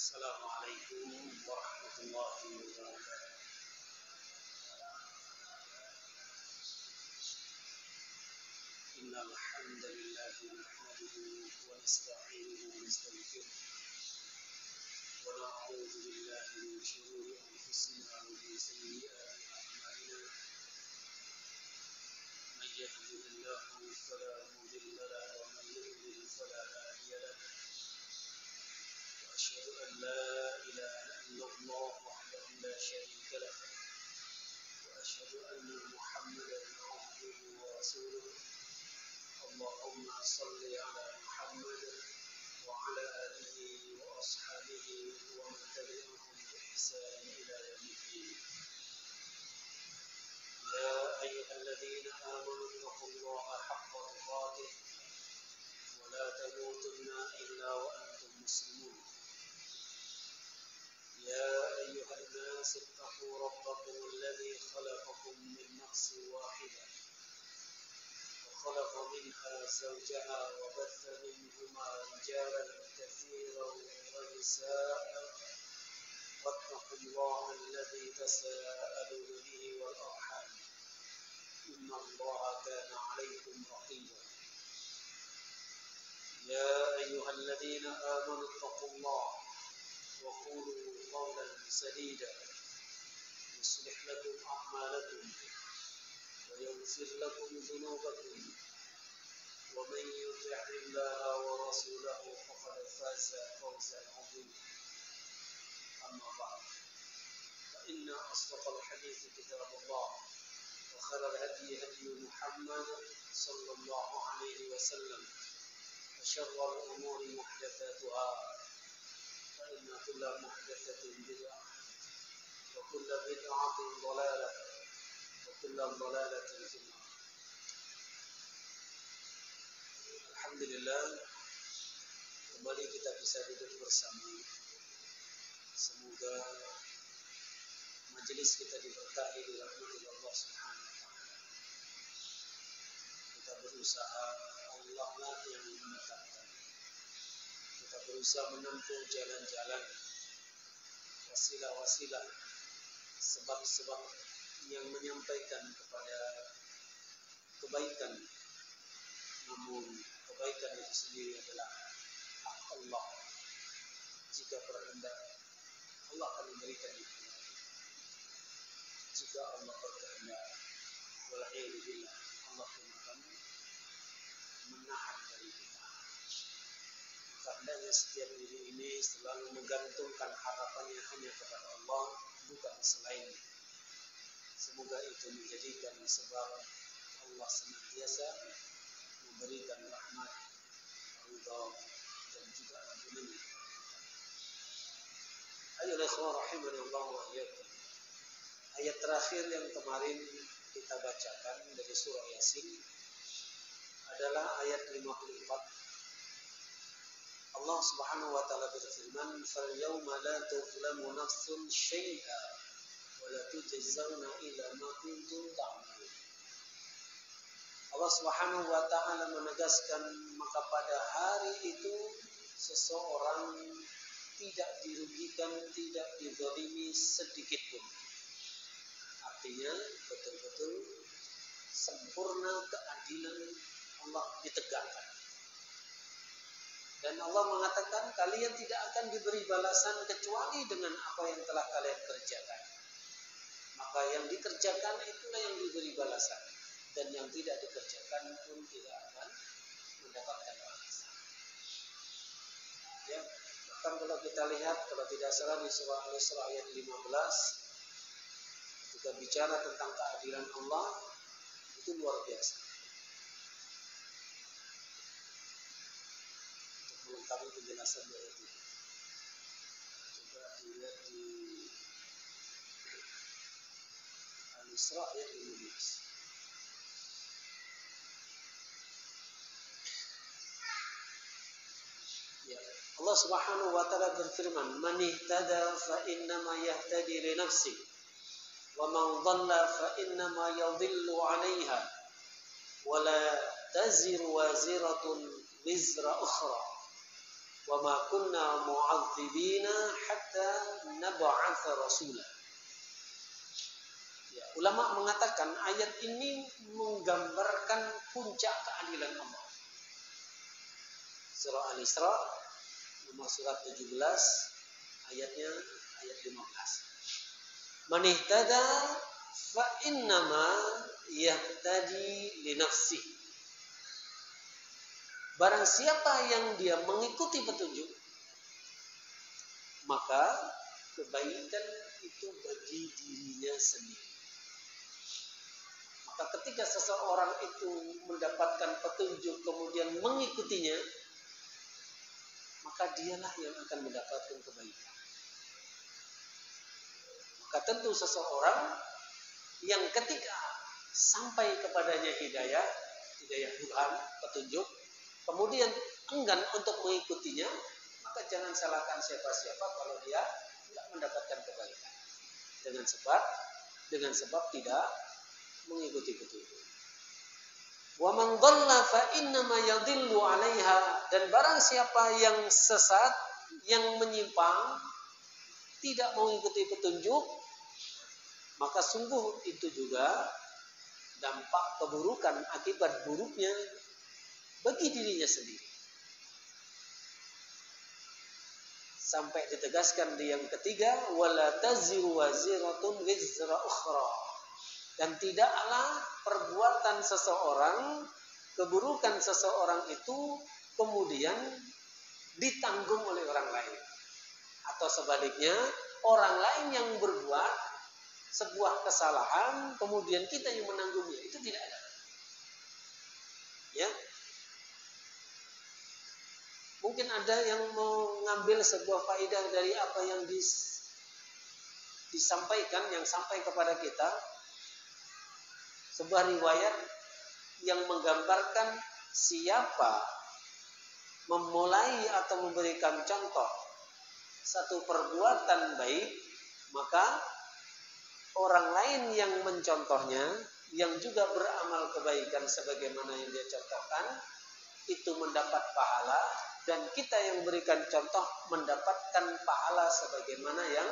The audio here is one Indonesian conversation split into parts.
السلام عليكم ورحمة الله وبركاته. إن الحمد لله نحمده ونستعينه ونستغفره ونعوذ بالله من شرور أنفسنا ومن سيئات أعمالنا. من يهده الله فلا مضل له ومن يضلل فلا هادي له. وأشهد أن لا إله إلا الله وحده لا شريك له وأشهد أن محمدا عبده ورسوله. اللهم صل على محمد وعلى آله وأصحابه ومن تبعهم بإحسان إلى يوم الدين. يا أيها الذين آمنوا اتقوا الله حق تقاته ولا تموتن إلا وأنتم مسلمون. يا أيها الناس اتقوا ربكم الذي خلقكم من نفس واحدة وخلق منها زوجها وبث منهما رجالا كثيرا ونساء واتقوا الله الذي تساءلون به والأرحام إن الله كان عليكم رقيبا. يا أيها الذين آمنوا اتقوا الله وقولوا قولا سديدا يصلح لكم أعمالكم ويغفر لكم ذنوبكم ومن يطع الله ورسوله فقد فاز فوزا عظيما. أما بعد فإن أصدق الحديث كتاب الله وخير الهدي هدي محمد صلى الله عليه وسلم وشر الأمور محدثاتها فإن كل محدثة بدعة وكل بدعة ضلالة وكل ضلالة في النار. Alhamdulillah, kembali kita bisa duduk bersama. Semoga majelis kita diberkahi di rahmat Allah Subhanahu wa taala. Kita berusaha, Allah lah yang menetapkan. Kita berusaha menempuh jalan-jalan, wasilah-wasilah, sebab-sebab yang menyampaikan kepada kebaikan. Namun kebaikan itu sendiri adalah hak Allah. Jika berkehendak, Allah akan memberikan itu. Jika Allah berkehendak, wal'iyadzubillah, Allah akan menahan dari kita. Karena setiap diri ini selalu menggantungkan harapannya hanya kepada Allah, bukan selainnya. Semoga itu menjadikan sebab Allah senantiasa memberikan rahmat, ridha dan juga ampunannya. Ayolah ikhwan rahimani Allah wa iyyakum. Ayat terakhir yang kemarin kita bacakan dari surah Yasin adalah ayat 54. Allah Subhanahu wa taala berfirman, "Fal yauma la tuzlamu nafsun syai'a wa la tujzauna ila ma kuntum ta'malun." Allah Subhanahu wa taala menegaskan, maka pada hari itu seseorang tidak dirugikan, tidak dizalimi sedikit pun. Artinya betul-betul sempurna keadilan Allah ditegakkan. Dan Allah mengatakan kalian tidak akan diberi balasan kecuali dengan apa yang telah kalian kerjakan. Maka yang dikerjakan itulah yang diberi balasan. Dan yang tidak dikerjakan pun tidak akan mendapatkan balasan. Ya, bahkan kalau kita lihat, kalau tidak salah di surah Al-Isra ayat 15, ketika bicara tentang keadilan Allah, itu luar biasa. Melengkapi penjelasan dari itu. Coba dilihat di Al-Isra ayat 15. Ya, Allah Subhanahu wa taala berfirman, "Man ihtada fa innama yahtadi li nafsi, wa man dhalla fa innama yadhillu 'alaiha, wa la taziru waziratun wizra ukhra." Wa ma kunna mu'adzibina hatta nab'atsa rasula. Ya, ulama mengatakan ayat ini menggambarkan puncak keadilan Allah. Surah Al-Isra nomor surat 17 ayatnya ayat 15. Man ihtada fa innama yahtadi li nafsihi. Barang siapa yang dia mengikuti petunjuk, maka kebaikan itu bagi dirinya sendiri. Maka ketika seseorang itu mendapatkan petunjuk kemudian mengikutinya, maka dialah yang akan mendapatkan kebaikan. Maka tentu seseorang yang ketika sampai kepadanya hidayah Tuhan, petunjuk, kemudian enggan untuk mengikutinya, maka jangan salahkan siapa-siapa kalau dia tidak mendapatkan kebaikan dengan sebab tidak mengikuti petunjuk. Wa man dhalla fa innama yadhillu 'alaiha, dan barang siapa yang sesat, yang menyimpang, tidak mengikuti petunjuk, maka sungguh itu juga dampak keburukan, akibat buruknya bagi dirinya sendiri. Sampai ditegaskan di yang ketiga, wala taziru waziratun wizra ukhra. Dan tidaklah perbuatan seseorang, keburukan seseorang itu kemudian ditanggung oleh orang lain. Atau sebaliknya, orang lain yang berbuat sebuah kesalahan, kemudian kita yang menanggungnya, itu tidak ada. Ya. Mungkin ada yang mau ngambil sebuah faedah dari apa yang disampaikan, yang sampai kepada kita. Sebuah riwayat yang menggambarkan siapa memulai atau memberikan contoh satu perbuatan baik, maka orang lain yang mencontohnya, yang juga beramal kebaikan sebagaimana yang dia contohkan, itu mendapat pahala, dan kita yang berikan contoh mendapatkan pahala sebagaimana yang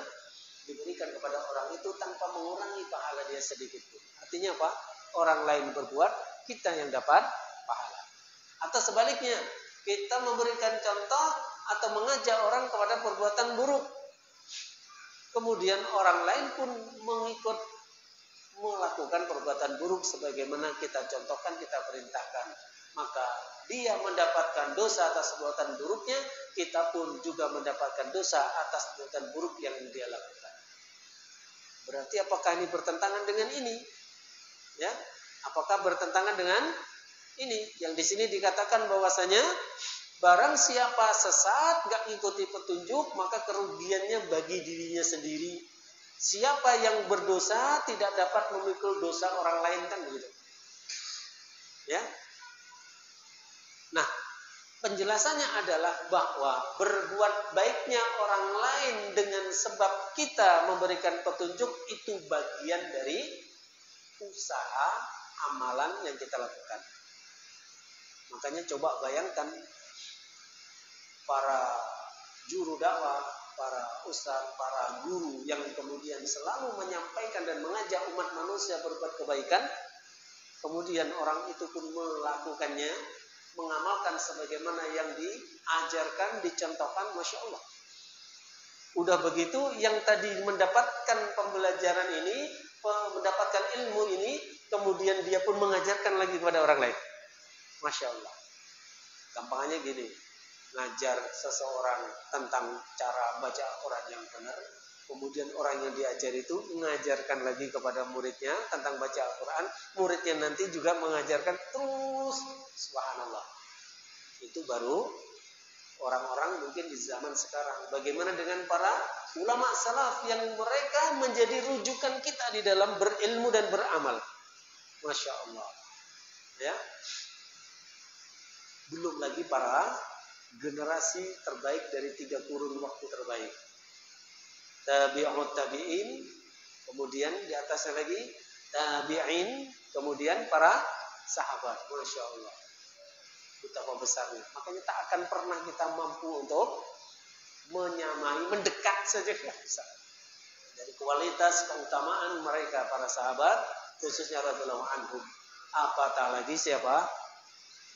diberikan kepada orang itu tanpa mengurangi pahala dia sedikit pun. Artinya apa? Orang lain berbuat, kita yang dapat pahala. Atau sebaliknya, kita memberikan contoh atau mengajak orang kepada perbuatan buruk, kemudian orang lain pun mengikut melakukan perbuatan buruk sebagaimana kita contohkan, kita perintahkan, maka dia mendapatkan dosa atas perbuatan buruknya, kita pun juga mendapatkan dosa atas perbuatan buruk yang dia lakukan. Berarti apakah ini bertentangan dengan ini? Ya, apakah bertentangan dengan ini? Yang di sini dikatakan bahwasanya barang siapa sesat, gak ngikuti petunjuk, maka kerugiannya bagi dirinya sendiri. Siapa yang berdosa tidak dapat memikul dosa orang lain, kan begitu. Ya. Nah, penjelasannya adalah bahwa berbuat baiknya orang lain dengan sebab kita memberikan petunjuk itu bagian dari usaha amalan yang kita lakukan. Makanya coba bayangkan para juru dakwah, para ustaz, para guru yang kemudian selalu menyampaikan dan mengajak umat manusia berbuat kebaikan, kemudian orang itu pun melakukannya, mengamalkan sebagaimana yang diajarkan, dicontohkan, Masya Allah. Udah begitu, yang tadi mendapatkan pembelajaran ini, mendapatkan ilmu ini, kemudian dia pun mengajarkan lagi kepada orang lain. Masya Allah. Gampangnya gini, ngajar seseorang tentang cara baca Al-Quran yang benar, kemudian orang yang diajar itu mengajarkan lagi kepada muridnya tentang baca Al-Quran, muridnya nanti juga mengajarkan terus, subhanallah. Itu baru orang-orang mungkin di zaman sekarang. Bagaimana dengan para ulama salaf yang mereka menjadi rujukan kita di dalam berilmu dan beramal? Masya Allah. Ya. Belum lagi para generasi terbaik dari 3 kurun waktu terbaik. Tabi'ut tabi'in, kemudian di atasnya lagi tabi'in, kemudian para sahabat. Masya Allah. betapa besarnya. Makanya tak akan pernah kita mampu untuk menyamai, mendekat saja tidak bisa. Dari kualitas keutamaan mereka para sahabat, khususnya radhiyallahu anhum. Apatah lagi siapa?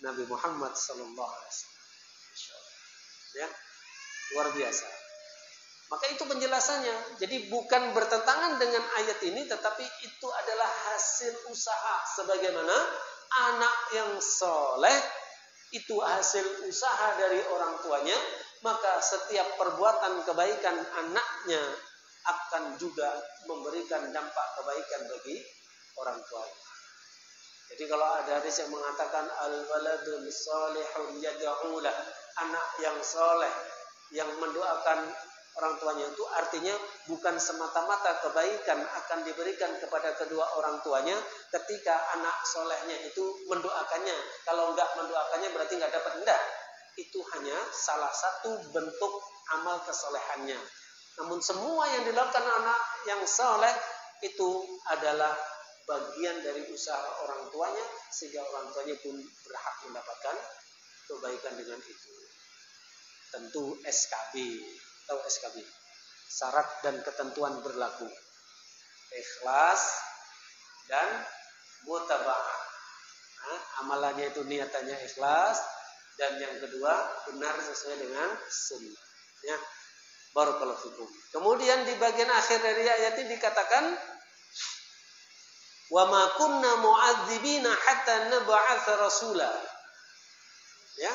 Nabi Muhammad sallallahu alaihi wasallam. Ya, luar biasa. Maka itu penjelasannya. Jadi bukan bertentangan dengan ayat ini, tetapi itu adalah hasil usaha. Sebagaimana anak yang soleh itu hasil usaha dari orang tuanya, maka setiap perbuatan kebaikan anaknya akan juga memberikan dampak kebaikan bagi orang tuanya. Jadi kalau ada hadis yang mengatakan al-waladul salihun yad'u lah, anak yang soleh yang mendoakan orang tuanya, itu artinya bukan semata-mata kebaikan akan diberikan kepada kedua orang tuanya ketika anak solehnya itu mendoakannya. Kalau enggak mendoakannya berarti enggak dapat, enggak. Itu hanya salah satu bentuk amal kesolehannya. Namun semua yang dilakukan anak yang soleh itu adalah bagian dari usaha orang tuanya, sehingga orang tuanya pun berhak mendapatkan kebaikan dengan itu. Tentu SKB, tahu SKB? Syarat dan ketentuan berlaku. Ikhlas dan mutaba'ah. Amalannya itu niatannya ikhlas, dan yang kedua benar sesuai dengan sunnah. Ya. Barakallahu fikum. Kemudian di bagian akhir dari ayat ini dikatakan wa ma kunna mu'adzibina hatta nab'atsa rasula. Ya.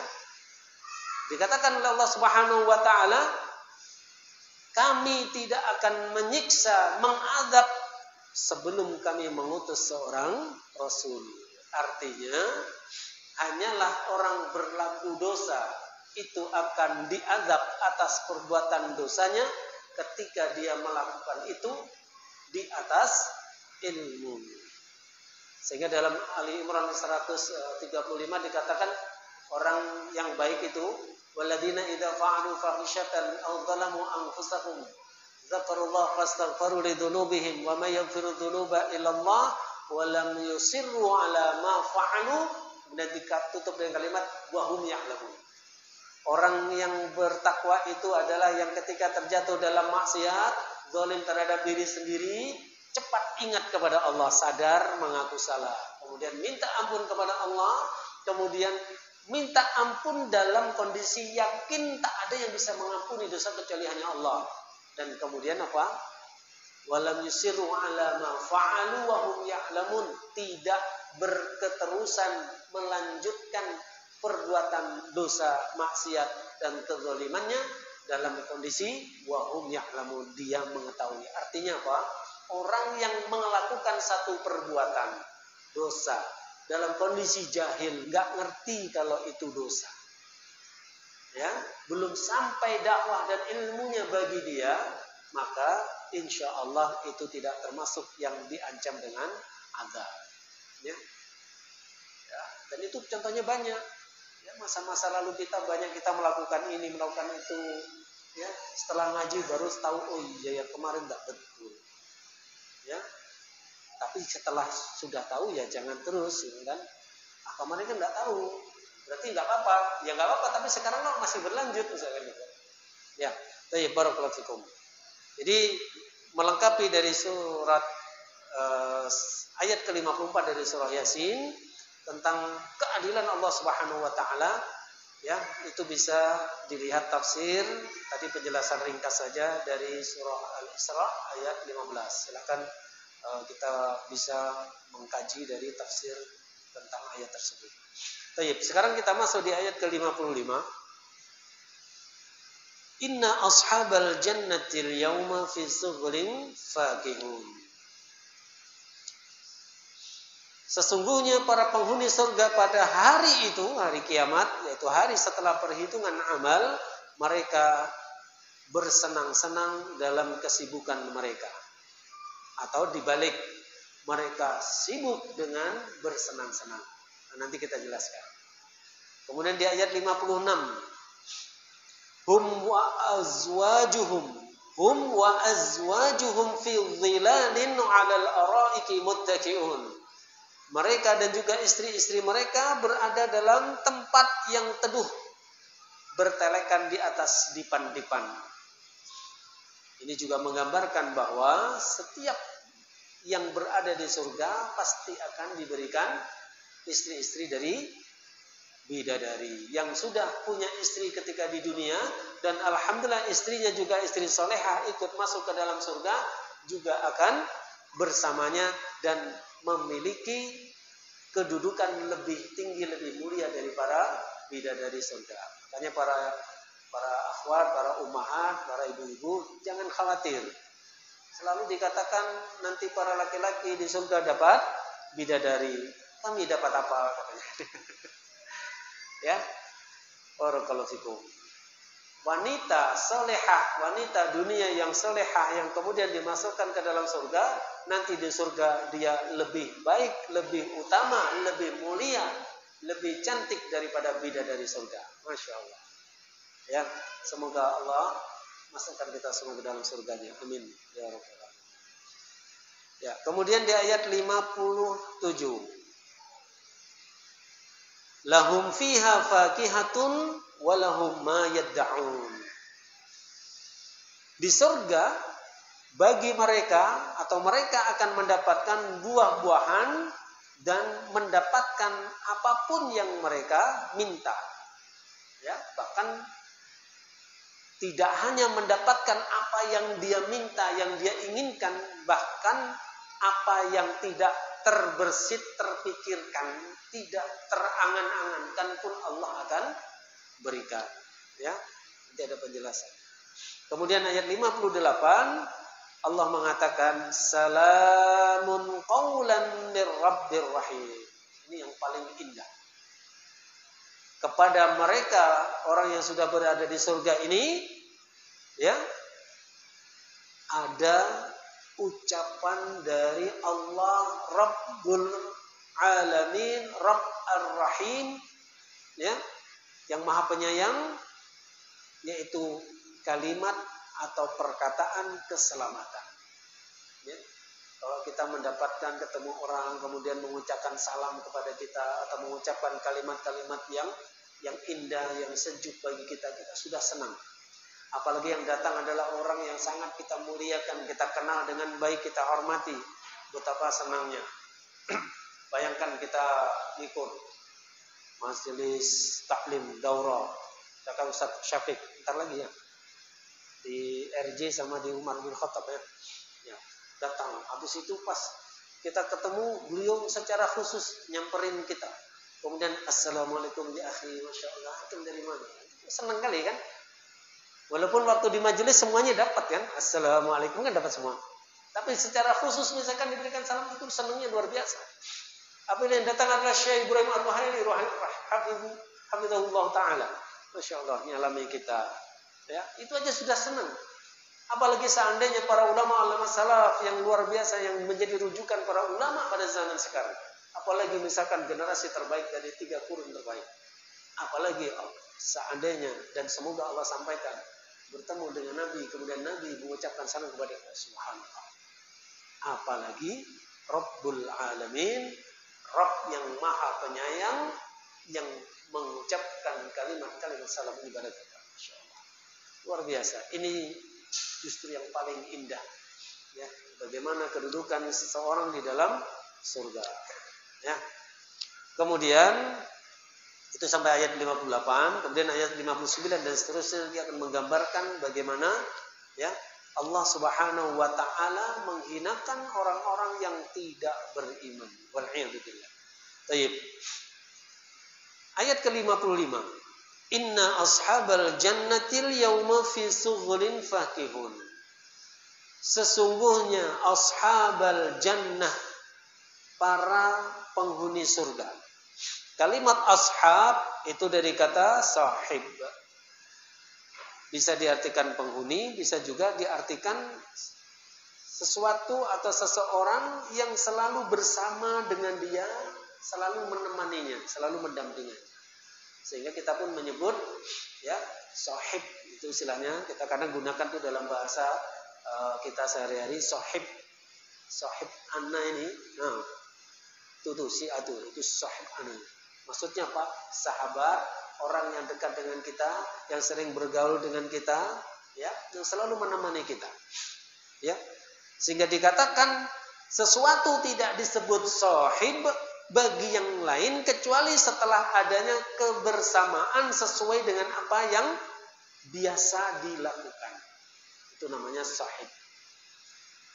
Dikatakan oleh Allah Subhanahu wa taala, kami tidak akan menyiksa, mengazab sebelum kami mengutus seorang rasul. Artinya hanyalah orang berlaku dosa itu akan diazab atas perbuatan dosanya ketika dia melakukan itu di atas ilmu. Sehingga dalam Ali Imran 135 dikatakan orang yang baik itu waladina idza fa'alu fahishatan aw zalamu anfusahum dzakarullaha fastaghfiru lidzunubihim wa may yaghfiru dzunuba illa Allah wa lam yusirru ala ma fa'alu. Dan ditutup dengan kalimat wa hum ya'lamun. Orang yang bertakwa itu adalah yang ketika terjatuh dalam maksiat, zalim terhadap diri sendiri, cepat ingat kepada Allah, sadar mengaku salah, kemudian minta ampun kepada Allah, kemudian minta ampun dalam kondisi yakin tak ada yang bisa mengampuni dosa kecuali hanya Allah. Dan kemudian apa? Walam yusiru ala ma fa'alu wa hum ya'lamun, tidak berketerusan melanjutkan perbuatan dosa, maksiat dan kezalimannya dalam kondisi wa hum ya'lamun, dia mengetahui. Artinya apa? Orang yang melakukan satu perbuatan dosa dalam kondisi jahil, nggak ngerti kalau itu dosa, ya, belum sampai dakwah dan ilmunya bagi dia, maka insya Allah itu tidak termasuk yang diancam dengan azab. Ya. Ya, dan itu contohnya banyak. Ya, masa-masa lalu kita banyak kita melakukan ini, melakukan itu. Ya, setelah ngaji baru tahu, oh iya ya kemarin nggak betul. Ya, tapi setelah sudah tahu ya jangan terus, ya kan? Kemarin kan nggak tahu, berarti nggak apa-apa. Ya nggak apa-apa, tapi sekarang masih berlanjut misalkan gitu. Ya, baik, barakallahu fikum. Jadi melengkapi dari surat ayat ke-54 dari surah Yasin tentang keadilan Allah Subhanahu wa taala, ya, itu bisa dilihat tafsir tadi, penjelasan ringkas saja dari surah Al-Isra ayat 15. Silakan kita bisa mengkaji dari tafsir tentang ayat tersebut. Baik, sekarang kita masuk di ayat ke-55. Inna ashabal jannatil yawma fi sughrin fakihun. Sesungguhnya para penghuni surga pada hari itu, hari kiamat, yaitu hari setelah perhitungan amal, mereka bersenang-senang dalam kesibukan mereka. Atau dibalik, mereka sibuk dengan bersenang-senang. Nah, nanti kita jelaskan. Kemudian di ayat 56, hum wa azwajuhum fi dhilalin 'alal araiki muttaqi'un. mereka dan juga istri-istri mereka berada dalam tempat yang teduh, bertelekan di atas dipan-dipan. Ini juga menggambarkan bahwa setiap yang berada di surga pasti akan diberikan istri-istri dari bidadari yang sudah punya istri ketika di dunia, dan alhamdulillah istrinya juga istri solehah ikut masuk ke dalam surga, juga akan bersamanya dan memiliki kedudukan lebih tinggi, lebih mulia dari para bidadari surga. Makanya para akhwat, para ummahat, para ibu-ibu jangan khawatir. Selalu dikatakan nanti para laki-laki di surga dapat bidadari. Kami dapat apa katanya? Ya, barakallahu fikum. Wanita salehah, wanita dunia yang salehah yang kemudian dimasukkan ke dalam surga, nanti di surga dia lebih baik, lebih utama, lebih mulia, lebih cantik daripada bidadari surga. Masya Allah. Ya, semoga Allah masukkan kita semua ke dalam surganya. Amin. Ya Rabbal Alamin. Ya, kemudian di ayat 57. Lahum fiha fakihatun walahum ma yadda'un. Di surga bagi mereka atau mereka akan mendapatkan buah-buahan dan mendapatkan apapun yang mereka minta. Ya, bahkan tidak hanya mendapatkan apa yang dia minta, yang dia inginkan, bahkan apa yang tidak terbersit, terpikirkan, tidak terangan-angankan pun Allah akan berikan. Ya, nanti ada penjelasan. Kemudian ayat 58 Allah mengatakan salamun qaulan mir rabbir rahim. Ini yang paling indah. Kepada mereka orang yang sudah berada di surga ini, ya, ada ucapan dari Allah Rabbul Alamin, Rabb Ar-Rahim, ya, yang Maha Penyayang, yaitu kalimat atau perkataan keselamatan. Ya. Kalau kita mendapatkan ketemu orang kemudian mengucapkan salam kepada kita atau mengucapkan kalimat-kalimat yang indah, yang sejuk bagi kita, kita sudah senang. Apalagi yang datang adalah orang yang sangat kita muliakan, kita kenal dengan baik, kita hormati. Betapa senangnya. Bayangkan kita ikut majelis taklim daurah kata Ustaz Syafiq ntar lagi ya di RJ sama di Umar bin Khattab ya. Ya, datang. Habis itu pas kita ketemu beliau secara khusus nyamperin kita. Kemudian assalamualaikum ya akhi, masya Allah, antum dari mana? Senang kali kan? Walaupun waktu di majelis semuanya dapat kan, assalamualaikum kan dapat semua. Tapi secara khusus misalkan diberikan salam itu senangnya luar biasa. Apabila yang datang adalah Syekh Ibrahim Ar-Ruhaili hafizahullah taala. Masya Allah, nyalami kita. Ya, itu aja sudah senang. Apalagi seandainya para ulama salaf yang luar biasa yang menjadi rujukan para ulama pada zaman sekarang. Apalagi misalkan generasi terbaik dari 3 kurun terbaik. Apalagi seandainya dan semoga Allah sampaikan bertemu dengan Nabi, kemudian Nabi mengucapkan salam kepada Allah Subhanallah. Apalagi Rabbul Alamin, Rabb yang Maha Penyayang yang mengucapkan kalimat-kalimat salam ini kepada kita. Masya Allah. Luar biasa. Ini justru yang paling indah. Ya, bagaimana kedudukan seseorang di dalam surga. Ya. Kemudian itu sampai ayat 58, kemudian ayat 59 dan seterusnya dia akan menggambarkan bagaimana ya Allah Subhanahu wa taala menghinakan orang-orang yang tidak beriman. Wal'iyadzubillah. Baik. Ayat ke-55. Inna ashabal jannatil yawma fi sughulin fakihun. Sesungguhnya ashabal jannah, para penghuni surga. Kalimat ashab itu dari kata sahib. Bisa diartikan penghuni, bisa juga diartikan sesuatu atau seseorang yang selalu bersama dengan dia, selalu menemaninya, selalu mendampinginya. Sehingga kita pun menyebut ya sahib, itu istilahnya kita kadang gunakan tuh dalam bahasa kita sehari-hari, sahib anna ini. Nah, Tuh si atu itu sahib anu. Maksudnya apa? Sahabat, orang yang dekat dengan kita, yang sering bergaul dengan kita, ya, yang selalu menemani kita. Ya. Sehingga dikatakan sesuatu tidak disebut sahib bagi yang lain kecuali setelah adanya kebersamaan sesuai dengan apa yang biasa dilakukan. Itu namanya sahib.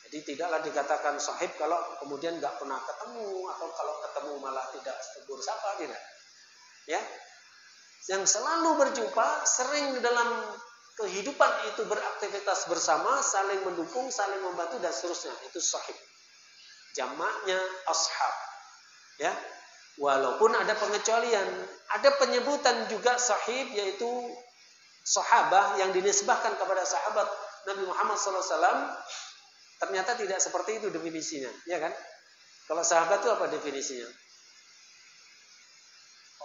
Jadi tidaklah dikatakan sahib kalau kemudian nggak pernah ketemu atau kalau ketemu malah tidak tegur sapa, tidak. Ya, yang selalu berjumpa, sering dalam kehidupan itu beraktivitas bersama, saling mendukung, saling membantu dan seterusnya. Itu sahib. Jamaknya ashab. Ya, walaupun ada pengecualian, ada penyebutan juga sahib yaitu sahabah yang dinisbahkan kepada sahabat Nabi Muhammad SAW. Ternyata tidak seperti itu definisinya, ya kan? Kalau sahabat itu apa definisinya?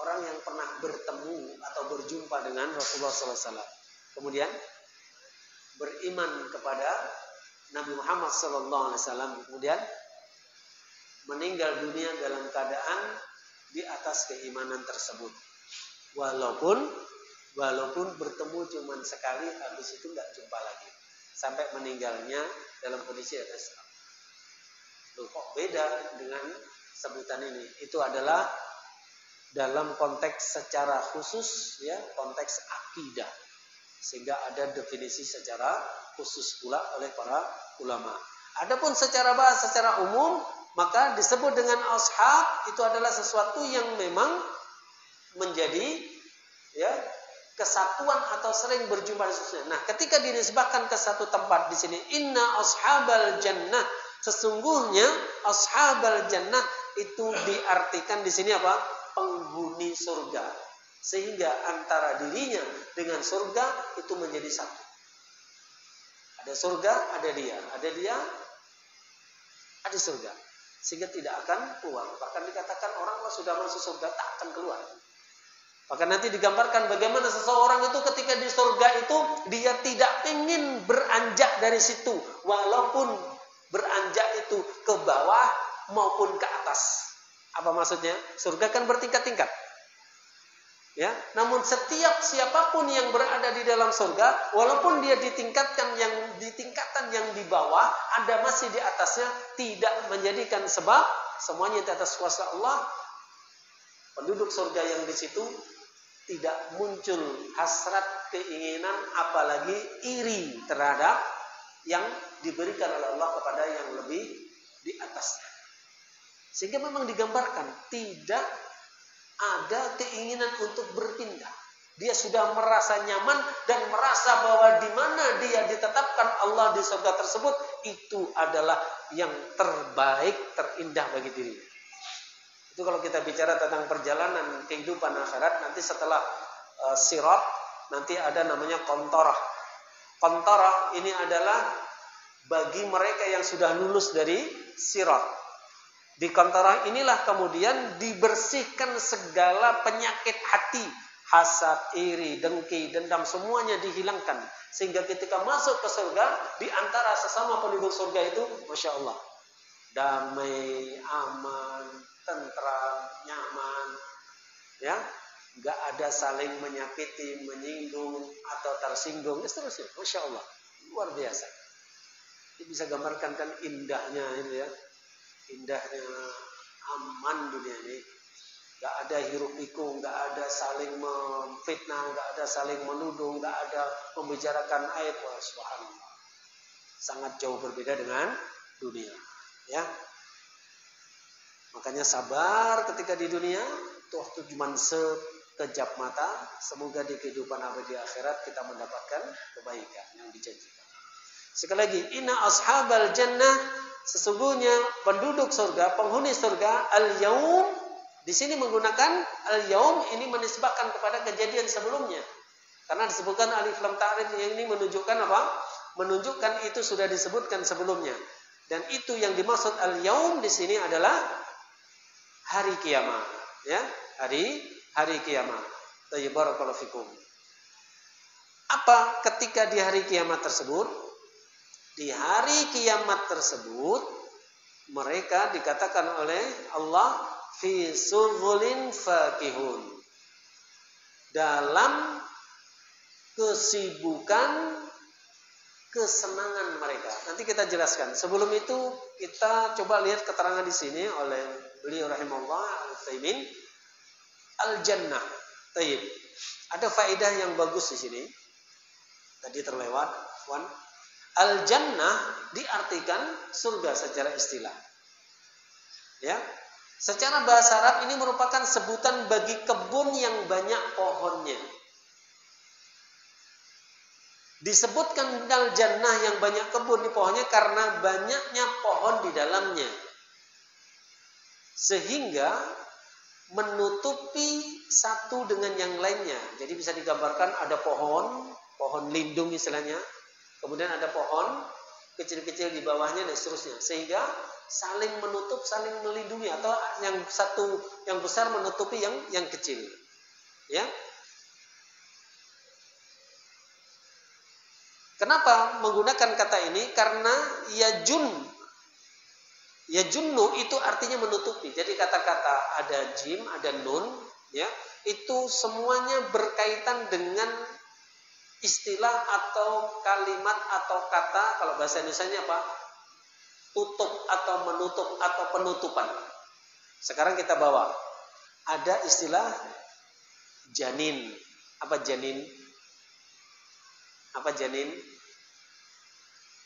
Orang yang pernah bertemu atau berjumpa dengan Rasulullah SAW, kemudian beriman kepada Nabi Muhammad SAW, kemudian meninggal dunia dalam keadaan di atas keimanan tersebut. Walaupun bertemu cuma sekali, habis itu nggak jumpa lagi. Sampai meninggalnya dalam kondisi Islam. Loh, kok beda dengan sebutan ini? Itu adalah dalam konteks secara khusus, ya, konteks akidah. Sehingga ada definisi secara khusus pula oleh para ulama. Adapun secara bahasa, secara umum, maka disebut dengan ashab itu adalah sesuatu yang memang menjadi, ya, kesatuan atau sering berjumpa di sana. Nah, ketika dinisbahkan ke satu tempat di sini, inna ashabal jannah, sesungguhnya ashabal jannah itu diartikan di sini apa? Penghuni surga. Sehingga antara dirinya dengan surga itu menjadi satu. Ada surga, ada dia, ada surga. Sehingga tidak akan keluar. Bahkan dikatakan orang sudah masuk surga tak akan keluar. Maka nanti digambarkan bagaimana seseorang itu ketika di surga itu dia tidak ingin beranjak dari situ, walaupun beranjak itu ke bawah maupun ke atas. Apa maksudnya? Surga kan bertingkat-tingkat. Ya, namun setiap siapapun yang berada di dalam surga, walaupun dia di tingkatan yang di bawah, Anda masih di atasnya, tidak menjadikan sebab semuanya di atas kuasa Allah. Penduduk surga yang di situ tidak muncul hasrat, keinginan, apalagi iri terhadap yang diberikan oleh Allah kepada yang lebih di atasnya. Sehingga memang digambarkan tidak ada keinginan untuk berpindah. Dia sudah merasa nyaman dan merasa bahwa di mana dia ditetapkan Allah di surga tersebut itu adalah yang terbaik, terindah bagi dirinya. Itu kalau kita bicara tentang perjalanan kehidupan akhirat, nanti setelah sirat, nanti ada namanya kontorah. Kontorah ini adalah bagi mereka yang sudah lulus dari sirat. Di kontorah inilah kemudian dibersihkan segala penyakit hati, hasad, iri, dengki, dendam, semuanya dihilangkan. Sehingga ketika masuk ke surga, di antara sesama penduduk surga itu, Masya Allah, damai, aman, tentram, nyaman, ya, nggak ada saling menyakiti, menyinggung atau tersinggung, seterusnya. Masya Allah, luar biasa. Ini bisa gambarkan kan indahnya ini, ya, indahnya aman dunia ini. Nggak ada hiruk pikuk, nggak ada saling memfitnah, nggak ada saling menuduh, nggak ada membicarakan aib. Wah, subhanallah, sangat jauh berbeda dengan dunia, ya. Makanya sabar ketika di dunia, itu waktu cuma sekejap mata. Semoga di kehidupan abadi akhirat kita mendapatkan kebaikan yang dijanjikan. Sekali lagi, inna ashabal jannah, sesungguhnya penduduk surga, penghuni surga, al-yaum, di sini menggunakan al-yaum ini menisbahkan kepada kejadian sebelumnya. Karena disebutkan alif lam ta'rif, yang ini menunjukkan apa? Menunjukkan itu sudah disebutkan sebelumnya. Dan itu yang dimaksud al-yaum di sini adalah hari kiamat, ya, hari kiamat. Barakallahu fikum. Apa ketika di hari kiamat tersebut? Di hari kiamat tersebut Mereka dikatakan oleh Allah fi sughulin fakihun, dalam kesibukan kesenangan mereka. Nanti kita jelaskan. Sebelum itu kita coba lihat keterangan di sini oleh beliau rahimahullah Al-Utsaimin, al-jannah. Taib. Ada faedah yang bagus di sini. Tadi terlewat, Wan. Al-jannah diartikan surga secara istilah. Ya. Secara bahasa Arab ini merupakan sebutan bagi kebun yang banyak pohonnya. Disebutkan al-jannah yang banyak kebun di pohonnya karena banyaknya pohon di dalamnya. Sehingga menutupi satu dengan yang lainnya. Jadi bisa digambarkan ada pohon lindung istilahnya. Kemudian ada pohon kecil-kecil di bawahnya dan seterusnya. Sehingga saling menutup, saling melindungi, atau yang satu yang besar menutupi yang kecil. Ya. Kenapa menggunakan kata ini? Karena yajunnu itu artinya menutupi. Jadi kata-kata ada jim, ada nun, ya, itu semuanya berkaitan dengan istilah atau kalimat atau kata, kalau bahasa Indonesianya apa? Tutup atau menutup atau penutupan. Sekarang kita bawa. Ada istilah janin. Apa janin? Apa janin?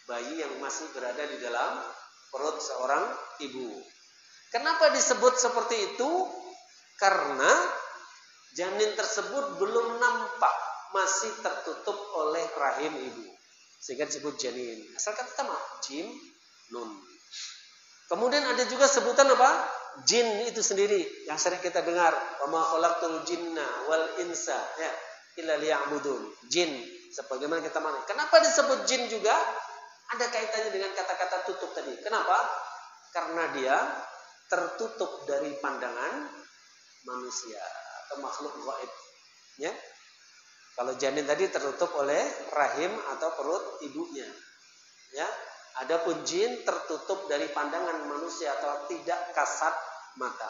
Bayi yang masih berada di dalam perut seorang ibu. Kenapa disebut seperti itu? Karena janin tersebut belum nampak, masih tertutup oleh rahim ibu. Sehingga disebut janin. Asal kata sama, jim, nun. Kemudian ada juga sebutan apa? Jin itu sendiri yang sering kita dengar. Wa ma khalaqtul jinna wal insa ya illa liya'budun. Jin sebagaimana kita mana. Kenapa disebut jin juga? Ada kaitannya dengan kata-kata tutup tadi. Kenapa? Karena dia tertutup dari pandangan manusia atau makhluk gaib. Ya. Kalau janin tadi tertutup oleh rahim atau perut ibunya. Ya. Adapun jin tertutup dari pandangan manusia atau tidak kasat mata.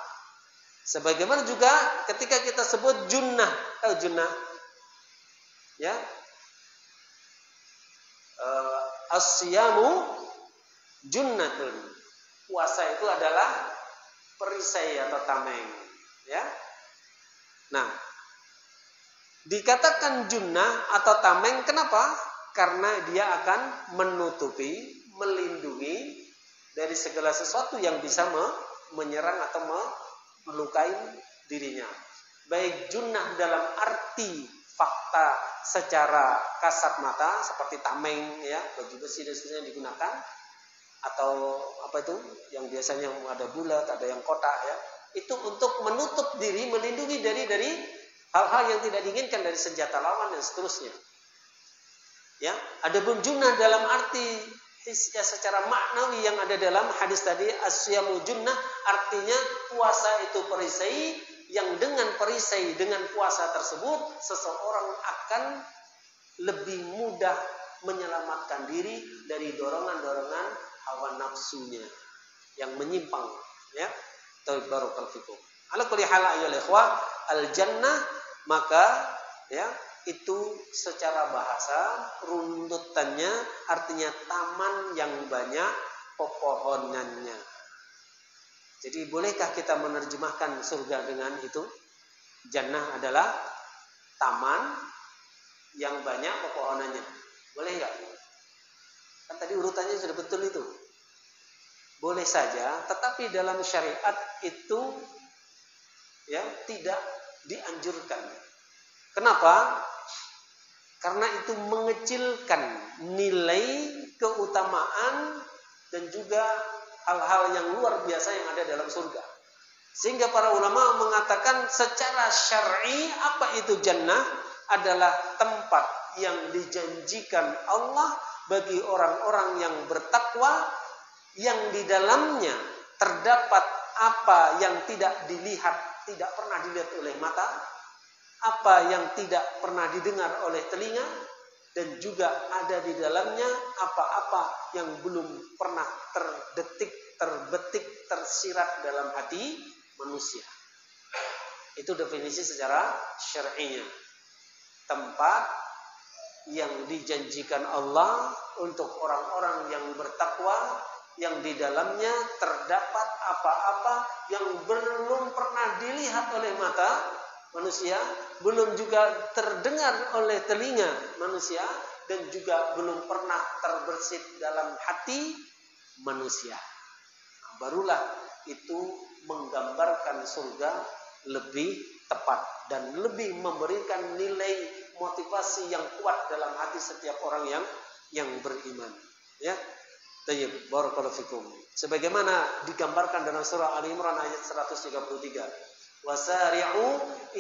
Sebagaimana juga ketika kita sebut junnah, tahu junnah? Ya. As-siyamu junnatun. Puasa itu adalah perisai atau tameng, ya. Nah, dikatakan junnah atau tameng kenapa? Karena dia akan menutupi, melindungi dari segala sesuatu yang bisa menyerang atau melukai dirinya. Baik junnah dalam arti fakta secara kasat mata seperti tameng, ya, baju besi dan sebagainya yang digunakan, atau apa itu yang biasanya ada bulat, ada yang kotak, ya, itu untuk menutup diri, melindungi dari hal-hal yang tidak diinginkan dari senjata lawan dan seterusnya. Ya, adapun junnah dalam arti ya, secara maknawi yang ada dalam hadis tadi asyamu junnah, artinya puasa itu perisai yang dengan perisai, dengan puasa tersebut seseorang akan lebih mudah menyelamatkan diri dari dorongan-dorongan hawa nafsunya yang menyimpang, ya. Barakallahu fikum. Ala kulli hal ayyuhal ikhwah, al jannah maka ya itu secara bahasa runtutannya artinya taman yang banyak pepohonannya. Jadi bolehkah kita menerjemahkan surga dengan itu? Jannah adalah taman yang banyak pepohonannya. Boleh enggak? Kan tadi urutannya sudah betul itu. Boleh saja, tetapi dalam syariat itu ya tidak dianjurkan. Kenapa? Karena itu mengecilkan nilai keutamaan dan juga hal-hal yang luar biasa yang ada dalam surga. Sehingga para ulama mengatakan secara syar'i apa itu jannah adalah tempat yang dijanjikan Allah bagi orang-orang yang bertakwa, yang di dalamnya terdapat apa yang tidak dilihat, tidak pernah dilihat oleh mata, apa yang tidak pernah didengar oleh telinga, dan juga ada di dalamnya apa-apa yang belum pernah terbetik, tersirat dalam hati manusia. Itu definisi secara syar'inya. Tempat yang dijanjikan Allah untuk orang-orang yang bertakwa, yang di dalamnya terdapat apa-apa yang belum pernah dilihat oleh mata manusia, belum juga terdengar oleh telinga manusia, dan juga belum pernah terbersit dalam hati manusia. Nah, barulah itu menggambarkan surga lebih tepat dan lebih memberikan nilai motivasi yang kuat dalam hati setiap orang yang beriman. Ya, tayyib, barakallahu fikum. Sebagaimana digambarkan dalam surah Ali Imran ayat 133. Wasari'u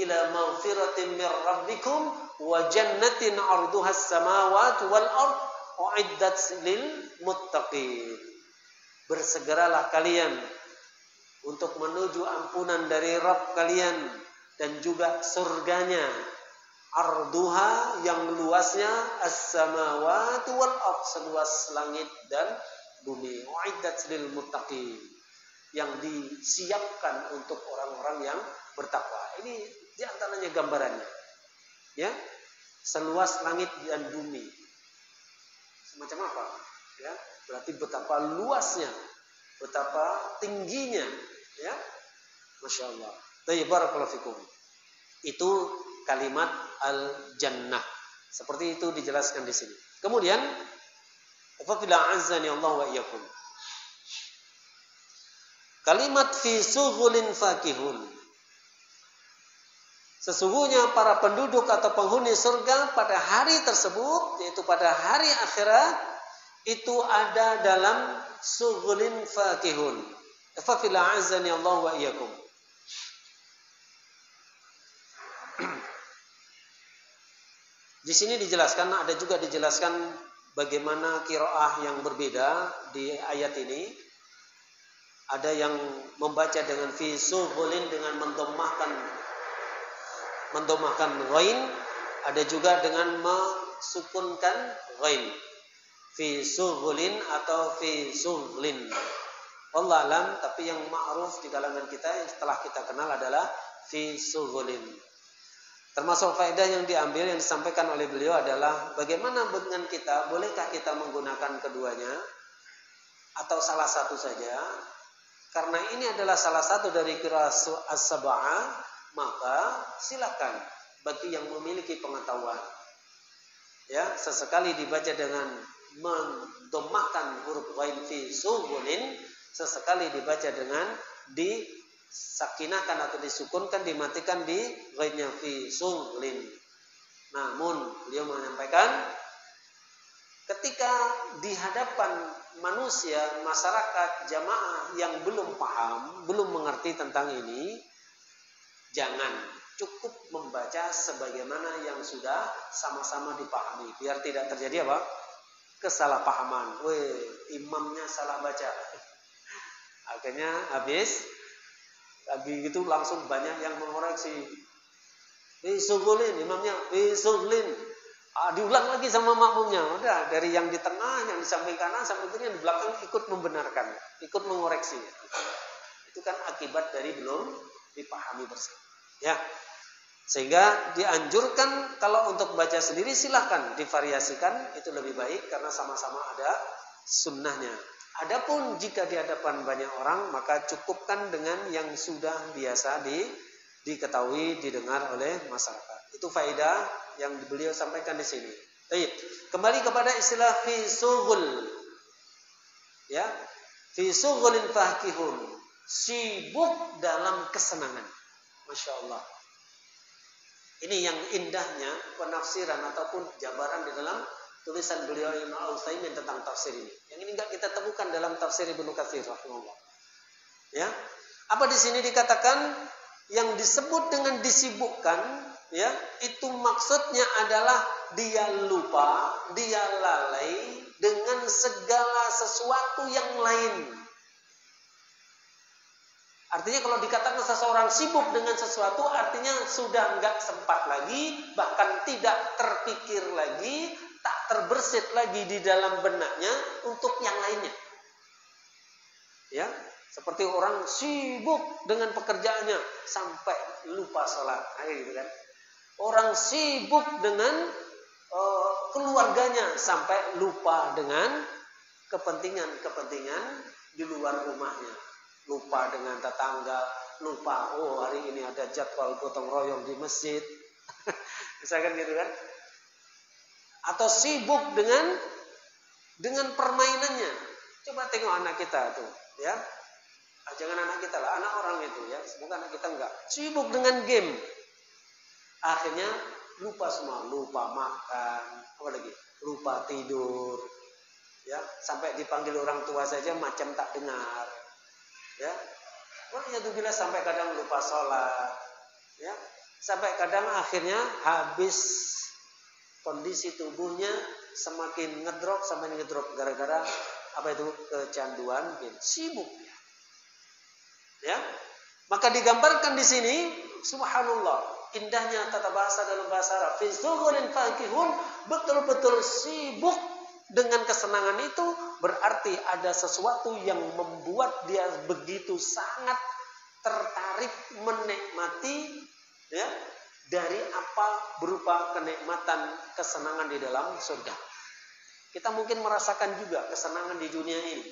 ila maghfiratin mir rabbikum wa jannatin 'arduha as-samawati wal ard u'iddat lil muttaqin. Bersegeralah kalian untuk menuju ampunan dari Rabb kalian dan juga surganya, arduha yang luasnya as-samawati wal ard, seluas langit dan bumi, uiddat lil muttaqin, yang disiapkan untuk orang-orang yang bertakwa. Ini diantaranya gambarannya, ya, seluas langit dan bumi. Semacam apa? Ya, berarti betapa luasnya, betapa tingginya, ya, masya Allah. Tayyib, barakallahu fikum. Itu kalimat al-jannah. Seperti itu dijelaskan di sini. Kemudian, apabila azani Allah wa iyyakum. Kalimat fi sughulin fakihun. Sesungguhnya para penduduk atau penghuni surga pada hari tersebut, yaitu pada hari akhirat, itu ada dalam sughulin fakihun. Apabila azani Allah wa iyyakum. Di sini dijelaskan, ada juga dijelaskan bagaimana qiraah yang berbeda di ayat ini. Ada yang membaca dengan fi sughulin dengan mendomahkan ghain, ada juga dengan mensukunkan ghain. Fi sughulin atau fi sughlin. Wallahu alam, tapi yang ma'ruf di kalangan kita yang setelah kita kenal adalah fi sughulin. Termasuk faedah yang diambil, yang disampaikan oleh beliau adalah bagaimana dengan kita, bolehkah kita menggunakan keduanya atau salah satu saja? Karena ini adalah salah satu dari qiraah as-sab'ah, maka silakan bagi yang memiliki pengetahuan, ya, sesekali dibaca dengan mendomahkan huruf ghain fi sughulin, sesekali dibaca dengan disakinahkan atau disukunkan, dimatikan di ghainnya fi sughlin. Namun beliau menyampaikan, ketika di hadapan manusia, masyarakat, jamaah yang belum paham, belum mengerti tentang ini, jangan, cukup membaca sebagaimana yang sudah sama-sama dipahami, biar tidak terjadi apa? Kesalahpahaman. Imamnya salah baca. Akhirnya habis itu langsung banyak yang mengoreksi. Sughlin, imamnya sughlin. Diulang lagi sama makmumnya. Udah, dari yang di tengah, yang di samping kanan, sampai yang di belakang ikut membenarkan, ikut mengoreksi. Itu kan akibat dari belum dipahami bersama. Ya. Sehingga dianjurkan kalau untuk baca sendiri silahkan divariasikan, itu lebih baik karena sama-sama ada sunnahnya. Adapun jika di hadapan banyak orang, maka cukupkan dengan yang sudah biasa diketahui, didengar oleh masyarakat. Itu faedah yang beliau sampaikan di sini. Baik, kembali kepada istilah fi sughul. Ya, fi sughulin fakihun. Sibuk dalam kesenangan. Masya Allah. Ini yang indahnya penafsiran ataupun jabaran di dalam tulisan beliau Ibnu Utsaimin tentang tafsir ini. Yang ini enggak kita temukan dalam tafsir Ibnu Katsir rahimahullah. Ya. Apa di sini dikatakan yang disebut dengan disibukkan, ya, itu maksudnya adalah dia lupa, dia lalai dengan segala sesuatu yang lain. Artinya kalau dikatakan seseorang sibuk dengan sesuatu, artinya sudah enggak sempat lagi, bahkan tidak terpikir lagi, tak terbersit lagi di dalam benaknya untuk yang lainnya. Ya, seperti orang sibuk dengan pekerjaannya sampai lupa sholat, gitu kan? Orang sibuk dengan keluarganya sampai lupa dengan kepentingan di luar rumahnya, lupa dengan tetangga, lupa hari ini ada jadwal gotong royong di masjid, misalkan gitu kan? Atau sibuk dengan permainannya. Coba tengok anak kita tuh, ya. Jangan anak kita lah, anak orang itu ya. Semoga anak kita enggak sibuk dengan game. Akhirnya lupa semua, lupa makan, apa lagi? Lupa tidur. Ya, sampai dipanggil orang tua saja macam tak dengar. Ya. Waliyadzubillah, sampai kadang lupa sholat. Ya. Sampai kadang akhirnya habis kondisi tubuhnya semakin ngedrop gara-gara apa itu? Kecanduan game. Sibuk. Ya. Maka digambarkan di sini, subhanallah, indahnya tata bahasa dalam bahasa Arab. Fi zuhurin fakihun, betul-betul sibuk dengan kesenangan itu berarti ada sesuatu yang membuat dia begitu sangat tertarik menikmati, ya, dari apa berupa kenikmatan kesenangan di dalam surga. Kita mungkin merasakan juga kesenangan di dunia ini,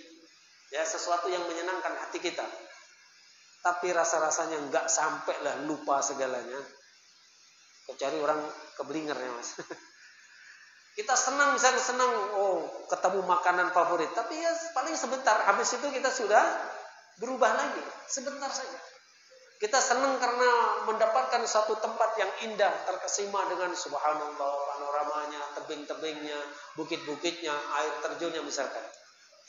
ya, sesuatu yang menyenangkan hati kita. Tapi rasa-rasanya enggak sampai lah lupa segalanya. Kecuali orang keblinger ya mas. Kita senang, misalnya senang, ketemu makanan favorit. Tapi ya paling sebentar, habis itu kita sudah berubah lagi. Sebentar saja. Kita senang karena mendapatkan suatu tempat yang indah, terkesima dengan subhanallah, panoramanya, tebing-tebingnya, bukit-bukitnya, air terjunnya misalkan.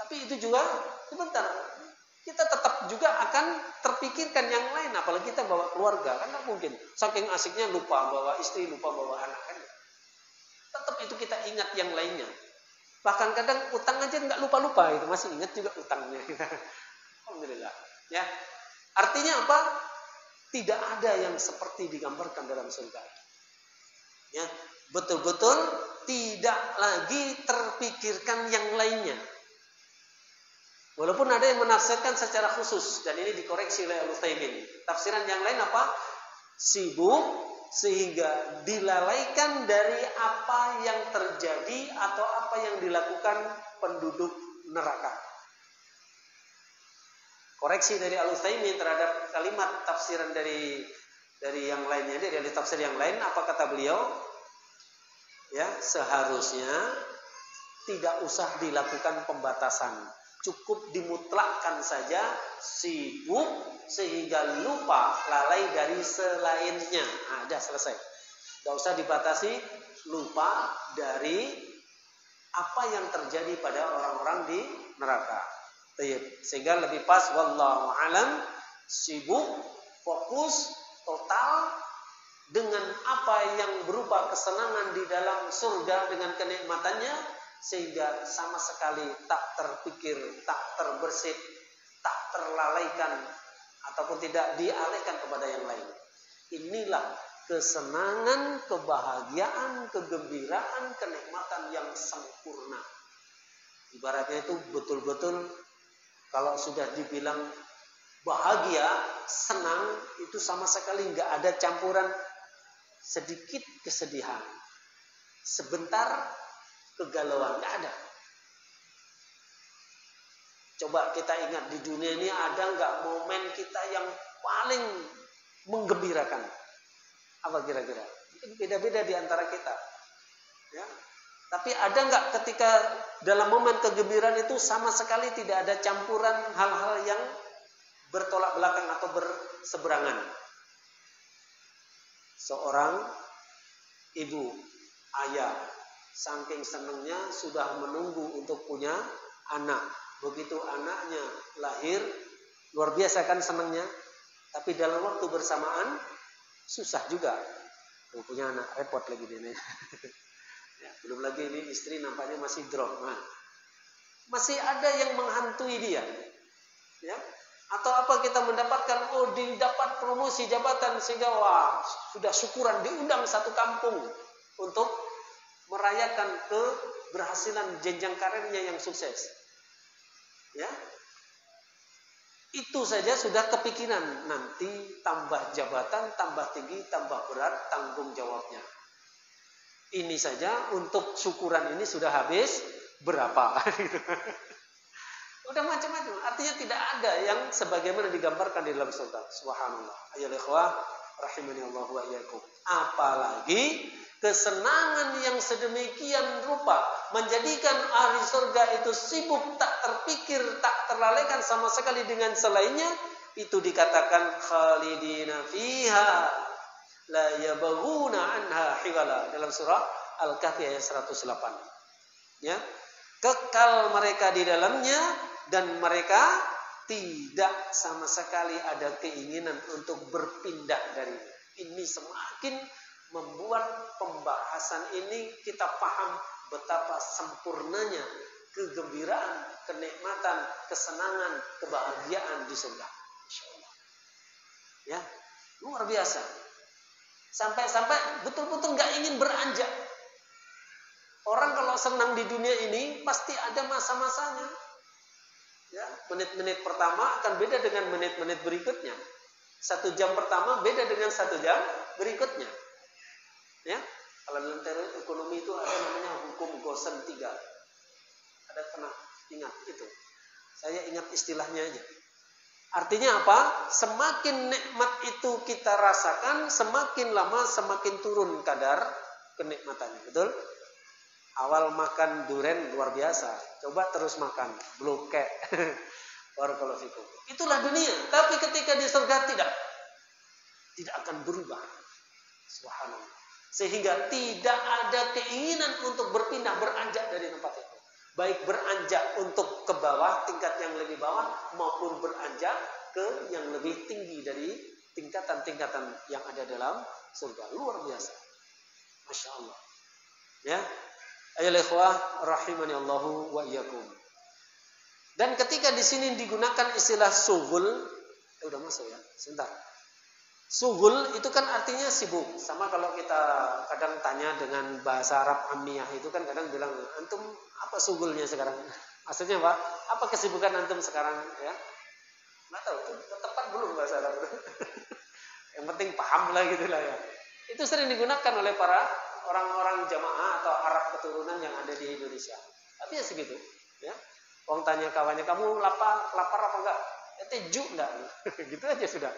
Tapi itu juga sebentar. Kita tetap juga akan terpikirkan yang lain, apalagi kita bawa keluarga, kan tidak mungkin. Saking asiknya lupa bawa istri, lupa bawa anak, kan. Tetap itu kita ingat yang lainnya. Bahkan kadang utang aja nggak lupa-lupa, itu masih ingat juga utangnya. Alhamdulillah. Ya, artinya apa? Tidak ada yang seperti digambarkan dalam surga. Ya, betul-betul tidak lagi terpikirkan yang lainnya. Walaupun ada yang menafsirkan secara khusus dan ini dikoreksi oleh Al-Utsaimin. Tafsiran yang lain apa? Sibuk sehingga dilalaikan dari apa yang terjadi atau apa yang dilakukan penduduk neraka. Koreksi dari Al-Utsaimin terhadap kalimat tafsiran dari yang lainnya, dari tafsir yang lain, apa kata beliau? Ya, seharusnya tidak usah dilakukan pembatasan. Cukup dimutlakkan saja sibuk sehingga lupa, lalai dari selainnya. Sudah selesai. Tidak usah dibatasi lupa dari apa yang terjadi pada orang-orang di neraka. Sehingga lebih pas, wallahu alam, sibuk, fokus, total dengan apa yang berupa kesenangan di dalam surga dengan kenikmatannya. Sehingga sama sekali tak terpikir, tak terbersit, tak terlalaikan ataupun tidak dialihkan kepada yang lain. Inilah kesenangan, kebahagiaan, kegembiraan, kenikmatan yang sempurna. Ibaratnya itu betul-betul kalau sudah dibilang bahagia, senang, itu sama sekali nggak ada campuran sedikit kesedihan. Sebentar kegalauan, nggak ada. Coba kita ingat di dunia ini ada nggak momen kita yang paling menggembirakan? Apa kira-kira? Beda-beda di antara kita. Ya. Tapi ada nggak ketika dalam momen kegembiraan itu sama sekali tidak ada campuran hal-hal yang bertolak belakang atau berseberangan? Seorang ibu, ayah, saking senangnya sudah menunggu untuk punya anak. Begitu anaknya lahir, luar biasa kan senangnya. Tapi dalam waktu bersamaan susah juga. Punya anak repot lagi dia. Ya, belum lagi ini istri nampaknya masih drop. Nah, masih ada yang menghantui dia. Ya. Atau apa kita mendapatkan didapat promosi jabatan sehingga wah sudah syukuran diundang satu kampung untuk merayakan keberhasilan jenjang karirnya yang sukses. Ya. Itu saja sudah kepikiran, nanti tambah jabatan, tambah tinggi, tambah berat tanggung jawabnya. Ini saja untuk syukuran ini sudah habis berapa? Udah macam-macam. Artinya tidak ada yang sebagaimana digambarkan di dalam surga. Subhanallah. Ayyuhal ikhwah rahimani Allah wa iyyakum. Apalagi kesenangan yang sedemikian rupa menjadikan ahli surga itu sibuk, tak terpikir, tak terlalaikan sama sekali dengan selainnya. Itu dikatakan khalidina fiha la yabghuna anha hiwala dalam surah Al-Kahfi ayat 108. Ya. Kekal mereka di dalamnya dan mereka tidak sama sekali ada keinginan untuk berpindah darinya. Ini semakin membuat pembahasan ini kita paham betapa sempurnanya kegembiraan, kenikmatan, kesenangan, kebahagiaan di surga. Insyaallah. Ya, luar biasa. Sampai-sampai betul-betul nggak ingin beranjak. Orang kalau senang di dunia ini pasti ada masa-masanya. Ya, menit-menit pertama akan beda dengan menit-menit berikutnya. 1 jam pertama beda dengan 1 jam berikutnya. Ya, kalau dalam teori ekonomi itu ada namanya hukum Gosen 3. Ada pernah ingat itu? Saya ingat istilahnya aja. Artinya apa? Semakin nikmat itu kita rasakan, semakin lama semakin turun kadar kenikmatannya. Betul? Awal makan durian luar biasa, coba terus makan, blokek. Barakallahu fikum. Itulah dunia. Tapi ketika di surga tidak akan berubah. Subhanallah. Sehingga tidak ada keinginan untuk berpindah, beranjak dari tempat itu. Baik beranjak untuk ke bawah, tingkat yang lebih bawah, maupun beranjak ke yang lebih tinggi dari tingkatan-tingkatan yang ada dalam surga. Luar biasa. Masya Allah. Ya. Ayyuhal ikhwah rahimani Allahu wa iyyakum. Dan ketika di sini digunakan istilah sughul, udah masuk ya, sebentar. Sughul itu kan artinya sibuk. Sama kalau kita kadang tanya dengan bahasa Arab Amiyah itu kan kadang bilang, antum apa sughulnya sekarang? Maksudnya Pak, apa kesibukan antum sekarang ya? Nggak tahu, itu tepat belum bahasa Arab itu. Yang penting paham lah gitulah ya. Itu sering digunakan oleh para orang-orang jamaah atau Arab keturunan yang ada di Indonesia. Tapi ya segitu, ya. Orang tanya kawannya, kamu lapar apa enggak? Teju enggak? Gitu aja sudah.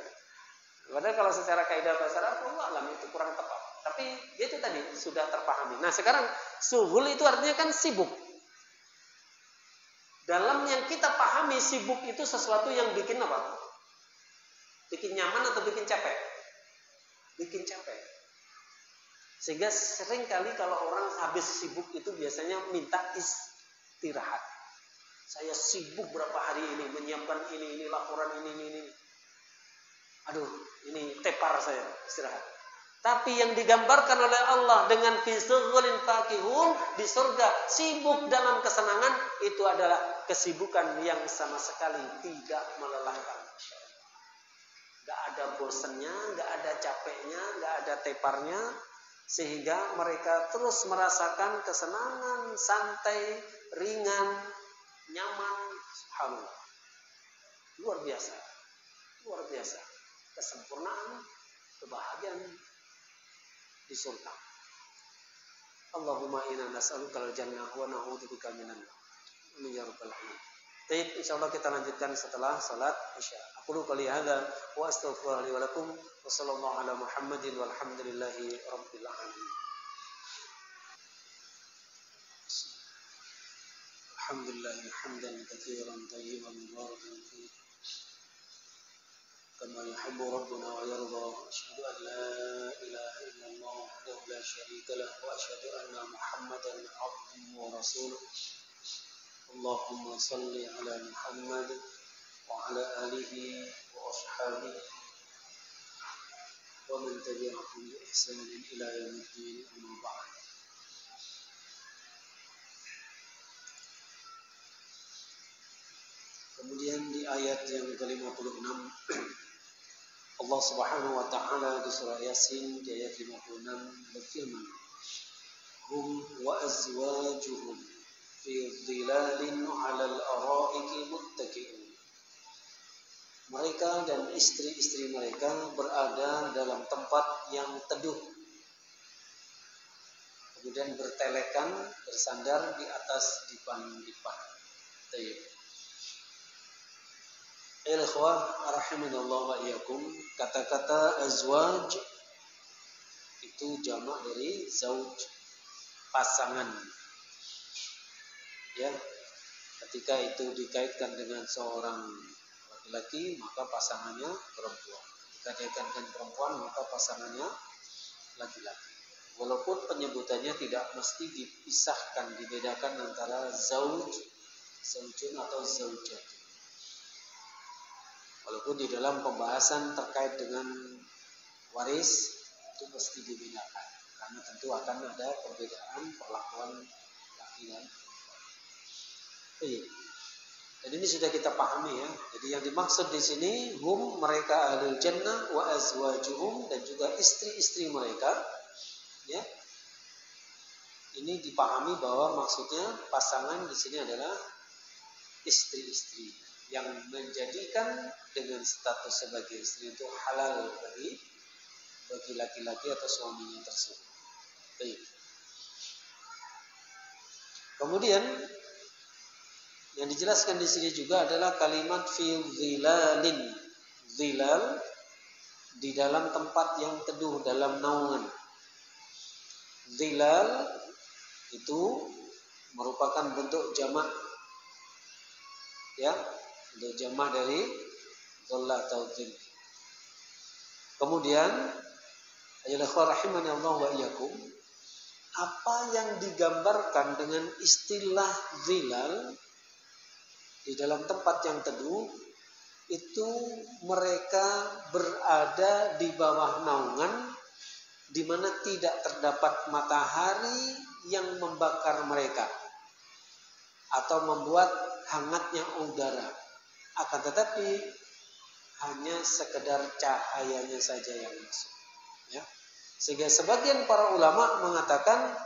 Padahal kalau secara kaidah bahasa Arab, alam itu kurang tepat. Tapi itu tadi sudah terpahami. Nah sekarang suhul itu artinya kan sibuk. Dalam yang kita pahami sibuk itu sesuatu yang bikin apa? Bikin nyaman atau bikin capek? Bikin capek. Sehingga seringkali kalau orang habis sibuk itu biasanya minta istirahat. Saya sibuk berapa hari ini menyiapkan ini laporan ini. Aduh, ini tepar saya istirahat. Tapi yang digambarkan oleh Allah dengan fisughulin fakihun di surga, sibuk dalam kesenangan, itu adalah kesibukan yang sama sekali tidak melelahkan. Gak ada bosannya, gak ada capeknya, gak ada teparnya. Sehingga mereka terus merasakan kesenangan, santai, ringan, nyaman. Subhanallah. Luar biasa. Luar biasa. Kesempurnaan, kebahagiaan di surga. Allahumma inna nas'alukal jannah wa na'udzubika minan nar. Amin ya rabbal alamin. Baik, insyaallah kita lanjutkan setelah salat Isya. Aku qouli hadza wa astaghfirullaha li wa lakum wa sallallahu ala Muhammadin walhamdulillahi rabbil alamin. Alhamdulillah hamdan katsiran tayyiban mubarakan fihi kama yuhibbu rabbuna wa yarda. Asyhadu an la ilaha illallah wahdahu la syarika lah wa asyhadu anna Muhammadan abduhu wa rasuluh. Allahumma salli ala Muhammad wa ala alihi wa ashabihi wa man tabi'ahum bi ihsanin ila yaumiddin, amma ba'd. Kemudian di ayat yang ke-56 Allah Subhanahu wa taala di surah Yasin di ayat 56 berfirman, hum wa azwajuhum fi dhilalin 'alal araiki muttaqi'un. Mereka dan istri-istri mereka berada dalam tempat yang teduh, kemudian bertelekan, bersandar di atas dipan-dipan. Baik. Ikhwah rahimanallahu wa iyyakum, kata-kata azwaj itu jamak dari zauj, pasangan. Ya. Ketika itu dikaitkan dengan seorang laki-laki, maka pasangannya perempuan. Ketika dikaitkan dengan perempuan, maka pasangannya laki-laki. Walaupun penyebutannya tidak mesti dipisahkan, dibedakan antara zauj, zaujun atau zaujatun. Walaupun di dalam pembahasan terkait dengan waris itu mesti dibedakan, karena tentu akan ada perbedaan perlakuan laki dan perempuan. Dan ini sudah kita pahami ya. Jadi yang dimaksud di sini hum, mereka ahlul jannah, wa azwajuhum, dan juga istri-istri mereka. Ya. Ini dipahami bahwa maksudnya pasangan di sini adalah istri-istri yang menjadikan dengan status sebagai istri itu halal bagi laki-laki atau suaminya tersebut. Baik. Kemudian yang dijelaskan di sini juga adalah kalimat fi dhilalin. Dhilal di dalam tempat yang teduh, dalam naungan. Dhilal itu merupakan bentuk jamak, ya, bentuk jamak dari dhalla atau dhil. Kemudian ayyuhal rahimani Allah wa iyyakum, apa yang digambarkan dengan istilah dhilal di dalam tempat yang teduh itu mereka berada di bawah naungan di mana tidak terdapat matahari yang membakar mereka atau membuat hangatnya udara, akan tetapi hanya sekedar cahayanya saja yang masuk. Ya. Sehingga sebagian para ulama mengatakan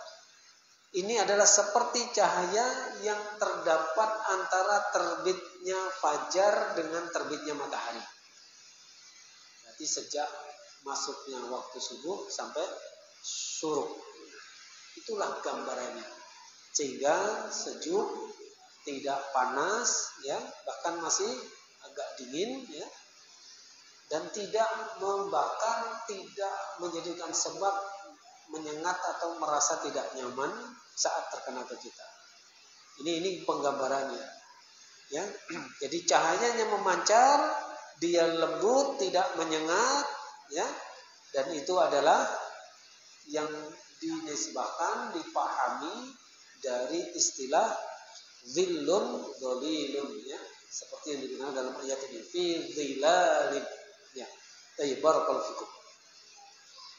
ini adalah seperti cahaya yang terdapat antara terbitnya fajar dengan terbitnya matahari. Berarti sejak masuknya waktu subuh sampai syuruk. Itulah gambarannya. Sehingga sejuk, tidak panas, ya, bahkan masih agak dingin, ya, dan tidak membakar, tidak menjadikan sebab menyengat atau merasa tidak nyaman saat terkena ke kita. Ini penggambarannya, ya. Jadi cahayanya memancar, dia lembut, tidak menyengat, ya. Dan itu adalah yang dinisbahkan, dipahami dari istilah zillun dhalilun, ya. Seperti yang dikenal dalam ayat ini, fi dhilalin, ya. Tayyib, barakallahu fikum.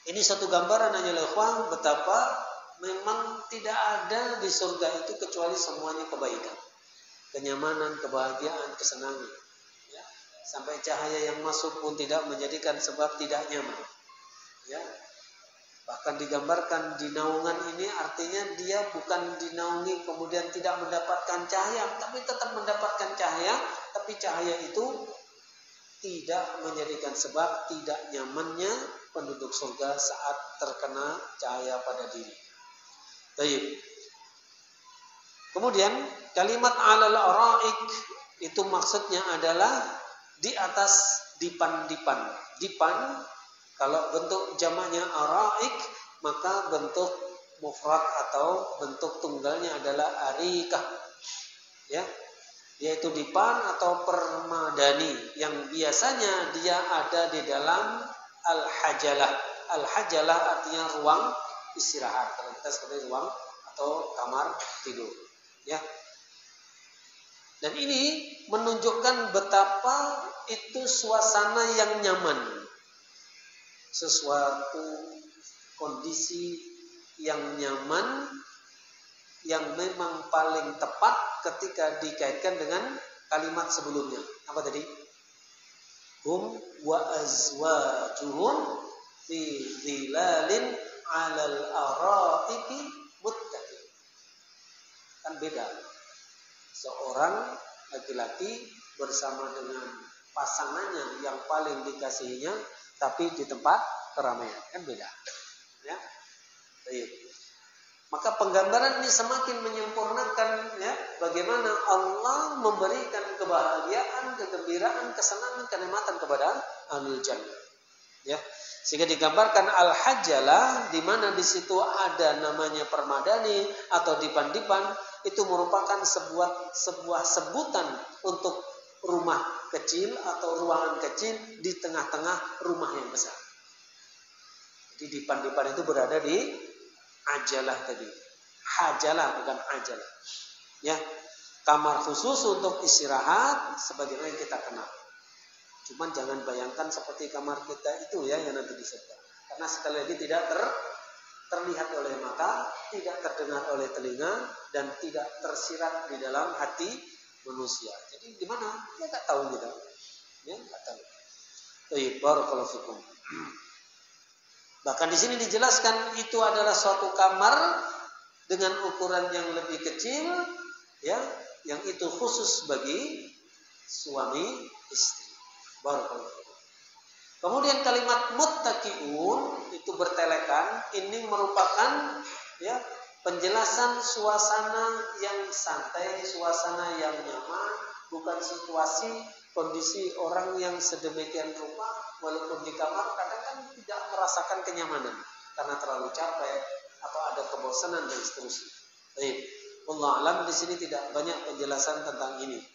Ini satu gambaran hanya ikhwan betapa memang tidak ada di surga itu kecuali semuanya kebaikan, kenyamanan, kebahagiaan, kesenangan. Ya. Sampai cahaya yang masuk pun tidak menjadikan sebab tidak nyaman. Ya. Bahkan digambarkan di naungan ini artinya dia bukan dinaungi kemudian tidak mendapatkan cahaya, tapi tetap mendapatkan cahaya, tapi cahaya itu tidak menjadikan sebab tidak nyamannya penduduk surga saat terkena cahaya pada diri. Baik. Kemudian kalimat alal araik itu maksudnya adalah di atas dipan-dipan. Dipan kalau bentuk jamaknya araik, maka bentuk mufrad atau bentuk tunggalnya adalah arikah. Ya. Yaitu dipan atau permadani yang biasanya dia ada di dalam al-hajalah. Al-hajalah artinya ruang istirahat. Kalau kita seperti ruang atau kamar tidur, ya. Dan ini menunjukkan betapa itu suasana yang nyaman. Sesuatu kondisi yang nyaman yang memang paling tepat ketika dikaitkan dengan kalimat sebelumnya. Apa tadi? Hum wa azwajuhum fi dhilalin 'alal araiki Kan beda. Seorang laki-laki bersama dengan pasangannya yang paling dikasihinya, tapi di tempat keramaian, kan beda. Ya. Baik. Maka penggambaran ini semakin menyempurnakan ya bagaimana Allah memberikan kebahagiaan, kegembiraan, kesenangan, kenikmatan kepada ahlul jannah. Ya. Sehingga digambarkan al-hajjalah di mana di situ ada namanya permadani atau dipan-dipan, itu merupakan sebuah sebutan untuk rumah kecil atau ruangan kecil di tengah-tengah rumah yang besar. Jadi dipan-dipan itu berada di ajalah tadi. Hajalah bukan ajalah. Ya. Kamar khusus untuk istirahat sebagaimana yang kita kenal. Cuman jangan bayangkan seperti kamar kita itu ya yang nanti di surga. Karena sekali lagi tidak terlihat oleh mata, tidak terdengar oleh telinga, dan tidak tersirat di dalam hati manusia. Jadi di mana? Ya nggak tahu kita. Ya nggak tahu. Barakallahu fikum. Bahkan di sini dijelaskan itu adalah suatu kamar dengan ukuran yang lebih kecil, ya, yang itu khusus bagi suami istri. Barakallahu. Kemudian kalimat muttaqiun itu bertelekan, ini merupakan ya penjelasan suasana yang santai, suasana yang nyaman, bukan situasi kondisi orang yang sedemikian rupa walaupun di kamar kadang kan tidak merasakan kenyamanan karena terlalu capek atau ada kebosanan dan seterusnya. Baik, wallahu alam di sini tidak banyak penjelasan tentang ini.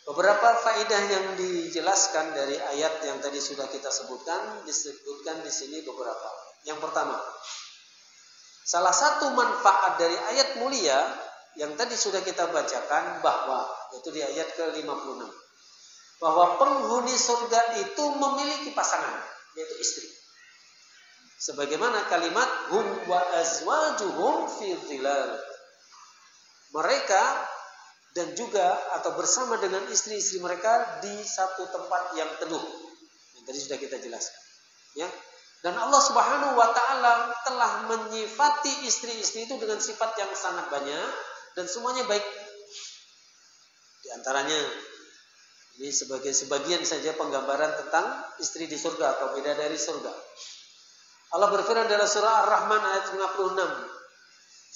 Beberapa faedah yang dijelaskan dari ayat yang tadi sudah kita sebutkan, disebutkan di sini beberapa. Yang pertama, salah satu manfaat dari ayat mulia yang tadi sudah kita bacakan bahwa, yaitu di ayat ke-56, bahwa penghuni surga itu memiliki pasangan, yaitu istri. Sebagaimana kalimat hum wa azwajuhum fi dhilal. Mereka dan juga atau bersama dengan istri-istri mereka di satu tempat yang teduh. Yang tadi sudah kita jelaskan. Ya. Dan Allah Subhanahu wa taala telah menyifati istri-istri itu dengan sifat yang sangat banyak dan semuanya baik. Di antaranya ini sebagai sebagian saja penggambaran tentang istri di surga atau bidadari surga. Allah berfirman dalam surah Ar-Rahman ayat 56.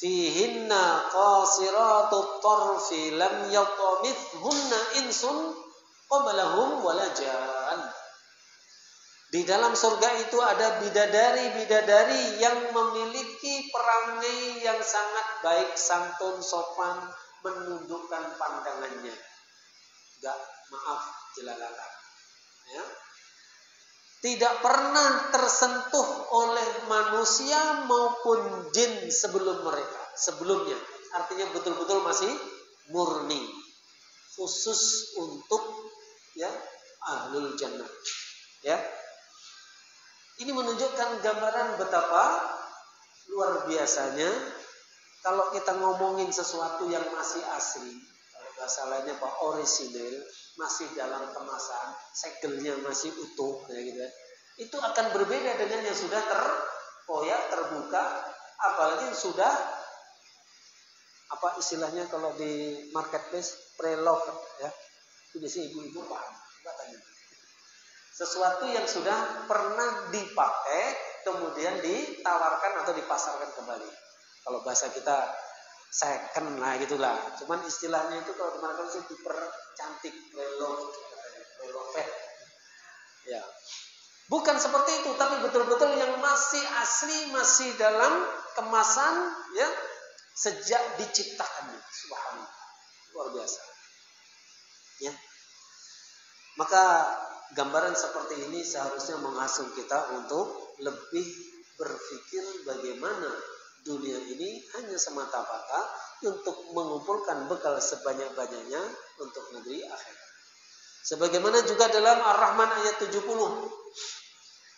Fihinna qasiratut tarfi lam yatamithunna insun qablahum wala jan. Di dalam surga itu ada bidadari-bidadari yang memiliki perangai yang sangat baik, santun, sopan, menundukkan pandangannya. Enggak, maaf, jelalatan. Ya. Tidak pernah tersentuh oleh manusia maupun jin sebelumnya. Artinya betul-betul masih murni, khusus untuk ya ahlul jannah. Ya, ini menunjukkan gambaran betapa luar biasanya kalau kita ngomongin sesuatu yang masih asli, kalau bahasa lainnya Pak orisinil, masih dalam kemasan, segelnya masih utuh, kayak gitu. Itu akan berbeda dengan yang sudah terkoyak, terbuka, apalagi yang sudah apa istilahnya kalau di marketplace pre-love ya. Itu biasanya ibu-ibu paham, katanya. Sesuatu yang sudah pernah dipakai kemudian ditawarkan atau dipasarkan kembali. Kalau bahasa kita second lah gitulah. Cuman istilahnya itu kalau di marketplace itu dipercantik, pre-love. Ya. Bukan seperti itu, tapi betul-betul yang masih asli, masih dalam kemasan ya sejak diciptakannya. Subhanallah. Luar biasa. Ya. Maka gambaran seperti ini seharusnya menghasut kita untuk lebih berpikir bagaimana dunia ini hanya semata-mata untuk mengumpulkan bekal sebanyak-banyaknya untuk negeri akhirat. Sebagaimana juga dalam Ar-Rahman ayat 70.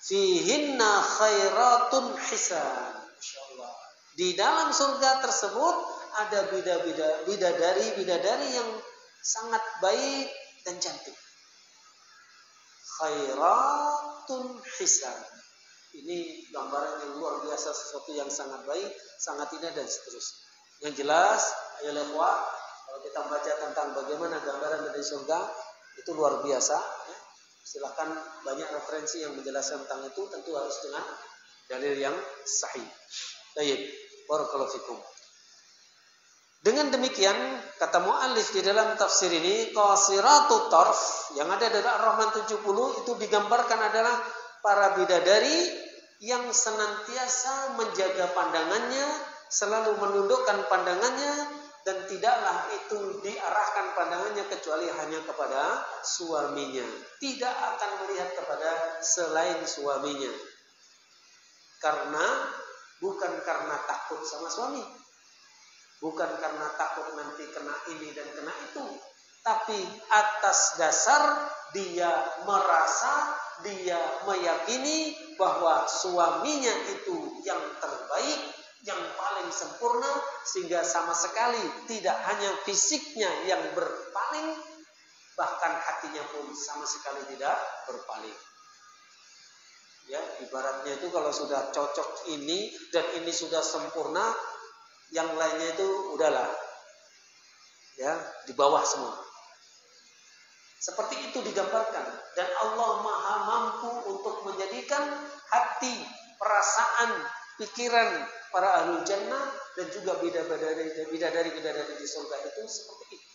Fihinna khairatun hisan. Insyaallah. Di dalam surga tersebut ada bidadari yang sangat baik dan cantik. Khairatun hisan. Ini gambaran yang luar biasa, sesuatu yang sangat baik, sangat indah dan seterusnya. Yang jelas Ayo ikhwah, kalau kita baca tentang bagaimana gambaran dari surga itu luar biasa. Ya. Silahkan banyak referensi yang menjelaskan tentang itu, tentu harus dengan dalil yang sahih. Baik, barakallahu fikum. Dengan demikian kata muallif di dalam tafsir ini qasiratut tarf yang ada dari Ar-Rahman 70 itu digambarkan adalah para bidadari yang senantiasa menjaga pandangannya, selalu menundukkan pandangannya dan tidaklah itu diarahkan pandangannya kecuali hanya kepada suaminya. Tidak akan melihat kepada selain suaminya. Bukan karena takut sama suami. Bukan karena takut nanti kena ini dan kena itu. Tapi atas dasar dia merasa, dia meyakini bahwa suaminya itu yang terbaik, yang paling sempurna, sehingga sama sekali tidak hanya fisiknya yang berpaling, bahkan hatinya pun sama sekali tidak berpaling. Ya, ibaratnya itu kalau sudah cocok ini dan ini sudah sempurna, yang lainnya itu udahlah, ya, di bawah semua. Seperti itu digambarkan, dan Allah Maha mampu untuk menjadikan hati, perasaan, pikiran para ahlul jannah dan juga bidadari di surga itu seperti itu.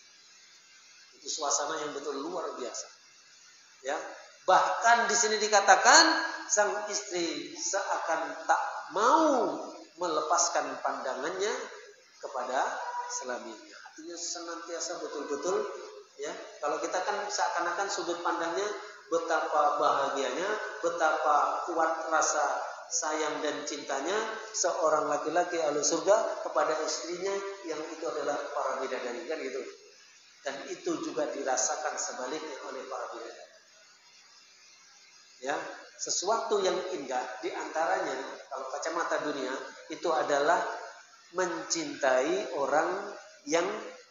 Itu suasana yang betul luar biasa. Ya, bahkan di sini dikatakan sang istri seakan tak mau melepaskan pandangannya kepada suaminya. Artinya senantiasa betul-betul, ya. Kalau kita kan seakan-akan sudut pandangnya betapa bahagianya, betapa kuat rasa sayang dan cintanya seorang laki-laki ahli surga kepada istrinya yang itu adalah para bidadari, kan gitu. Dan itu juga dirasakan sebaliknya oleh para bidadari. Ya, sesuatu yang indah diantaranya kalau kacamata dunia itu adalah mencintai orang yang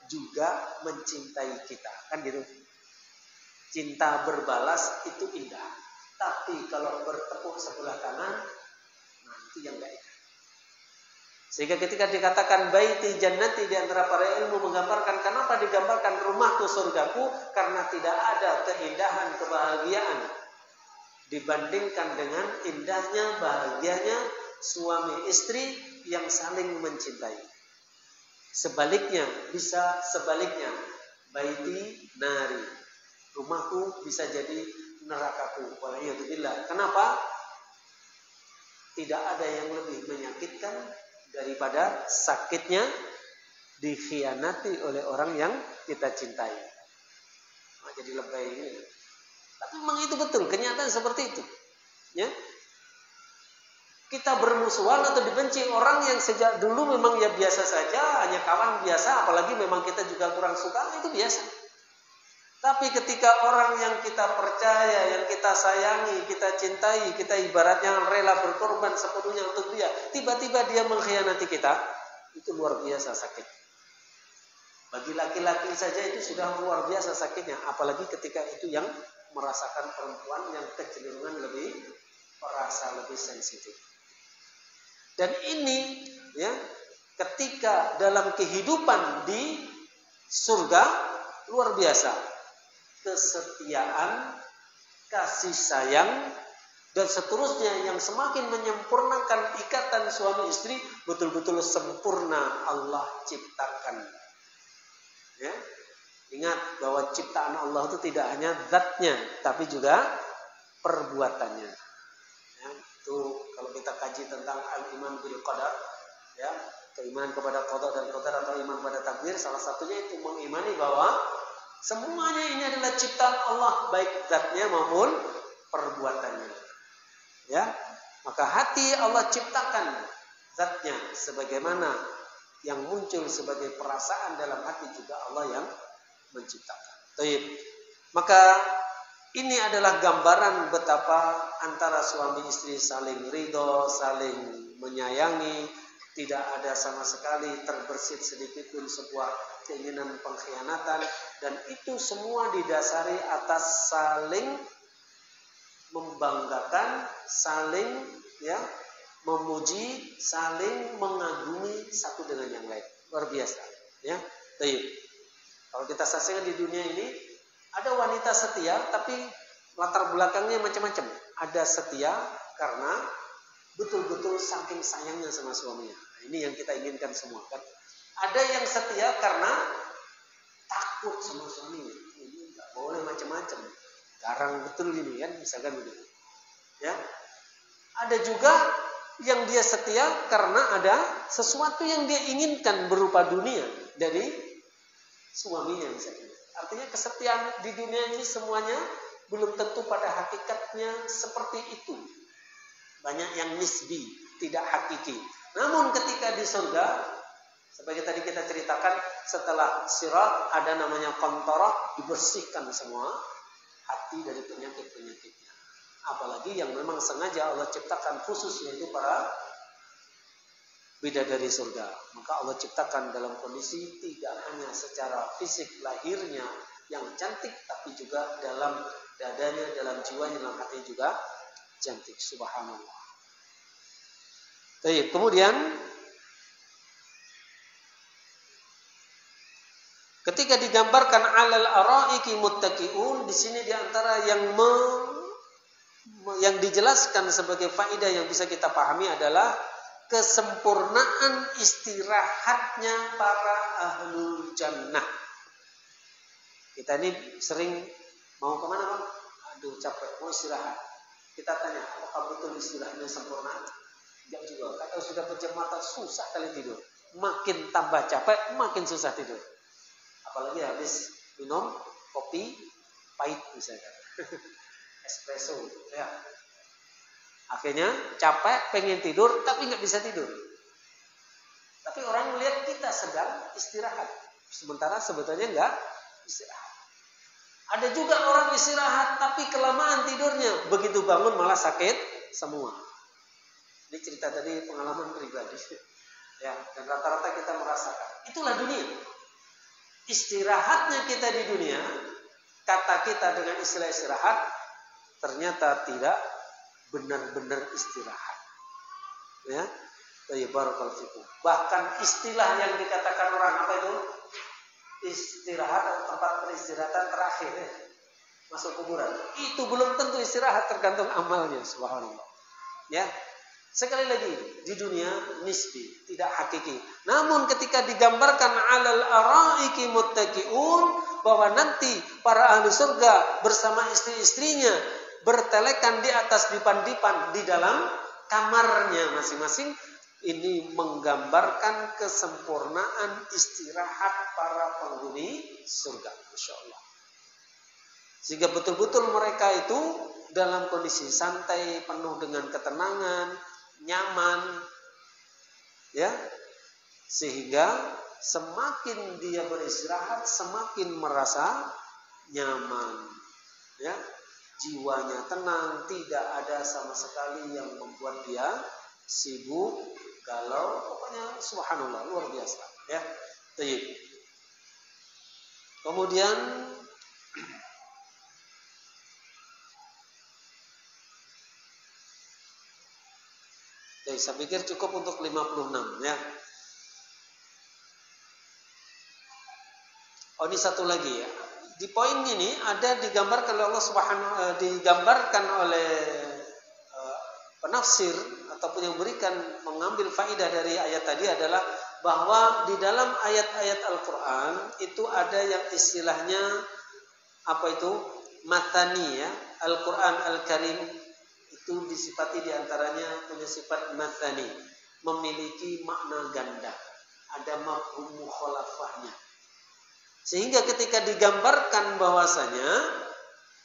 juga mencintai kita, kan gitu. Cinta berbalas itu indah, tapi kalau bertepuk sebelah kanan, nanti yang enggak indah. Sehingga ketika dikatakan baiti jannati, di antara para ilmu menggambarkan kenapa digambarkan rumahku surgaku, karena tidak ada keindahan kebahagiaan dibandingkan dengan indahnya, bahagianya suami istri yang saling mencintai. Sebaliknya, bisa sebaliknya. Baiti nari. Rumahku bisa jadi nerakaku. Waliyadzubillah. Kenapa? Tidak ada yang lebih menyakitkan daripada sakitnya dikhianati oleh orang yang kita cintai. Nah, jadi lebay ini. Tapi memang itu betul, kenyataan seperti itu. Ya. Kita bermusuhan atau dibenci orang yang sejak dulu memang ya biasa saja, hanya kawan biasa, apalagi memang kita juga kurang suka, itu biasa. Tapi ketika orang yang kita percaya, yang kita sayangi, kita cintai, kita ibaratnya rela berkorban sepenuhnya untuk dia, tiba-tiba dia mengkhianati kita, itu luar biasa sakit. Bagi laki-laki saja itu sudah luar biasa sakitnya, apalagi ketika itu yang merasakan perempuan yang kecenderungan lebih perasa, lebih sensitif. Dan ini ya, ketika dalam kehidupan di surga luar biasa, kesetiaan, kasih sayang dan seterusnya yang semakin menyempurnakan ikatan suami istri, betul-betul sempurna Allah ciptakan. Ya. Ingat bahwa ciptaan Allah itu tidak hanya zatnya, tapi juga perbuatannya. Ya, itu kalau kita kaji tentang al-iman bil qadar, ya, keimanan kepada qada dan qadar atau iman pada takdir, salah satunya itu mengimani bahwa semuanya ini adalah ciptaan Allah, baik zatnya maupun perbuatannya. Ya, maka hati Allah ciptakan zatnya sebagaimana yang muncul sebagai perasaan dalam hati juga Allah yang menciptakan. Taib. Maka ini adalah gambaran betapa antara suami istri saling ridho, saling menyayangi, tidak ada sama sekali terbersit sedikit pun sebuah keinginan pengkhianatan, dan itu semua didasari atas saling membanggakan, saling ya memuji, saling mengagumi satu dengan yang lain. Luar biasa. Ya, baik. Kalau kita saksikan di dunia ini ada wanita setia tapi latar belakangnya macam-macam. Ada setia karena betul-betul saking sayangnya sama suaminya. Nah, ini yang kita inginkan semua kan. Ada yang setia karena takut sama suaminya. Ini nggak boleh macam-macam. Garang betul ini kan, misalkan begitu. Ya. Ada juga yang dia setia karena ada sesuatu yang dia inginkan berupa dunia dari suaminya misalnya. Artinya kesetiaan di dunia ini semuanya belum tentu pada hakikatnya seperti itu. Banyak yang nisbi, tidak hakiki. Namun ketika di surga, seperti tadi kita ceritakan, setelah sirat ada namanya qantarah, dibersihkan semua hati dari penyakit-penyakitnya. Apalagi yang memang sengaja Allah ciptakan khusus, yaitu para bidadari surga. Maka Allah ciptakan dalam kondisi tidak hanya secara fisik lahirnya yang cantik, tapi juga dalam dadanya, dalam jiwanya, dalam hatinya juga cantik. Subhanallah. Baik, kemudian ketika digambarkan alal araiki muttaqiun, di sini diantara yang dijelaskan sebagai faedah yang bisa kita pahami adalah kesempurnaan istirahatnya para ahlul jannah. Kita ini sering mau kemana Bang? Aduh capek, mau istirahat. Kita tanya, apakah betul istirahatnya sempurna? Tidak juga. Kalau sudah pejam mata susah kali tidur. Makin tambah capek, makin susah tidur. Apalagi habis minum kopi pahit misalnya. Espresso, ya. Akhirnya capek, pengen tidur, tapi nggak bisa tidur. Tapi orang melihat kita sedang istirahat, sementara sebetulnya nggak istirahat. Ada juga orang istirahat, tapi kelamaan tidurnya, begitu bangun malah sakit semua. Ini cerita tadi pengalaman pribadi, ya. Dan rata-rata kita merasakan. Itulah dunia. Istirahatnya kita di dunia, kata kita dengan istilah istirahat, ternyata tidak benar-benar istirahat. Ya, barakallahu fikum. Bahkan istilah yang dikatakan orang apa itu? Istirahat atau tempat peristirahatan terakhir, ya. Masuk kuburan. Itu belum tentu istirahat, tergantung amalnya, subhanallah. Ya. Sekali lagi, di dunia nisbi, tidak hakiki. Namun ketika digambarkan alal araiki muttaqiun, bahwa nanti para ahli surga bersama istri-istrinya bertelekan di atas dipan-dipan di dalam kamarnya masing-masing, ini menggambarkan kesempurnaan istirahat para penghuni surga. Masya Allah. Sehingga betul-betul mereka itu dalam kondisi santai, penuh dengan ketenangan, nyaman, ya. Sehingga semakin dia beristirahat, semakin merasa nyaman, ya. Jiwanya tenang, tidak ada sama sekali yang membuat dia sibuk, galau, pokoknya subhanallah, luar biasa, ya. Baik. Kemudian saya pikir cukup untuk 56, ya. Oh, ini satu lagi, ya. Di poin ini ada digambarkan oleh Allah digambarkan oleh penafsir ataupun yang mengambil faidah dari ayat tadi adalah bahwa di dalam ayat-ayat Al-Qur'an itu ada yang istilahnya apa itu? Matani, ya. Al-Qur'an Al-Karim itu disifati diantaranya punya sifat matani, memiliki makna ganda, ada mafhum mukhalafahnya. Sehingga ketika digambarkan bahwasanya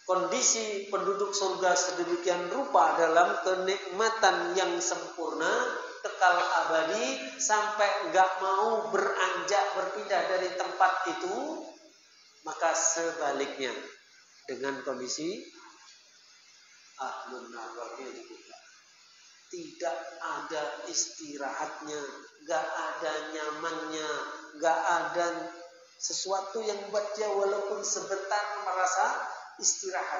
kondisi penduduk surga sedemikian rupa dalam kenikmatan yang sempurna, kekal abadi, sampai enggak mau beranjak berpindah dari tempat itu, maka sebaliknya dengan kondisi ahlun nar, tidak ada istirahatnya, enggak ada nyamannya, enggak ada sesuatu yang membuat dia walaupun sebentar merasa istirahat,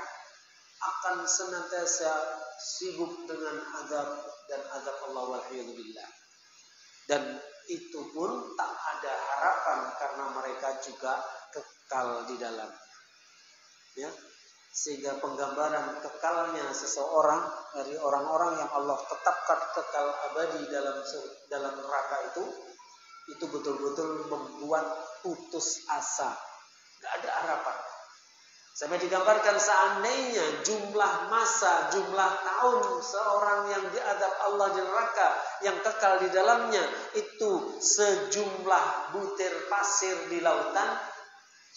akan senantiasa sibuk dengan azab dan azab Allah wal-'iyadzu billah. Dan itu pun tak ada harapan karena mereka juga kekal di dalam. Ya. Sehingga penggambaran kekalnya seseorang dari orang-orang yang Allah tetapkan kekal abadi dalam neraka itu betul-betul membuat putus asa, nggak ada harapan. Sampai digambarkan seandainya jumlah masa, jumlah tahun seorang yang diazab Allah di neraka yang kekal di dalamnya itu sejumlah butir pasir di lautan,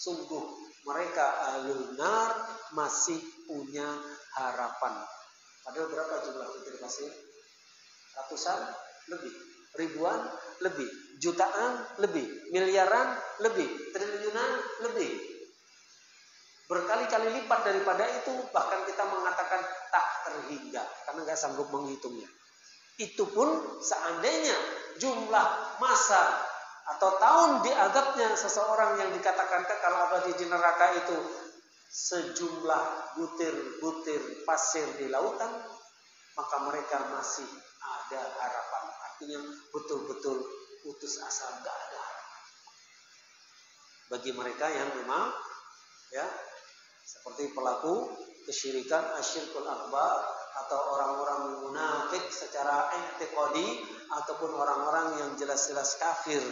sungguh mereka ahlul nar masih punya harapan. Padahal berapa jumlah butir pasir? Ratusan lebih, ribuan lebih, jutaan lebih, miliaran lebih, triliunan lebih. Berkali-kali lipat daripada itu, bahkan kita mengatakan tak terhingga karena nggak sanggup menghitungnya. Itu pun seandainya jumlah masa atau tahun diazabnya seseorang yang dikatakan kekal abadi di neraka itu sejumlah butir-butir pasir di lautan, maka mereka masih ada harapan. Artinya betul-betul putus asa, nggak ada harapan. Bagi mereka yang memang ya seperti pelaku kesyirikan asyirkul akbar atau orang-orang munafik secara i'tiqadi ataupun orang-orang yang jelas-jelas kafir.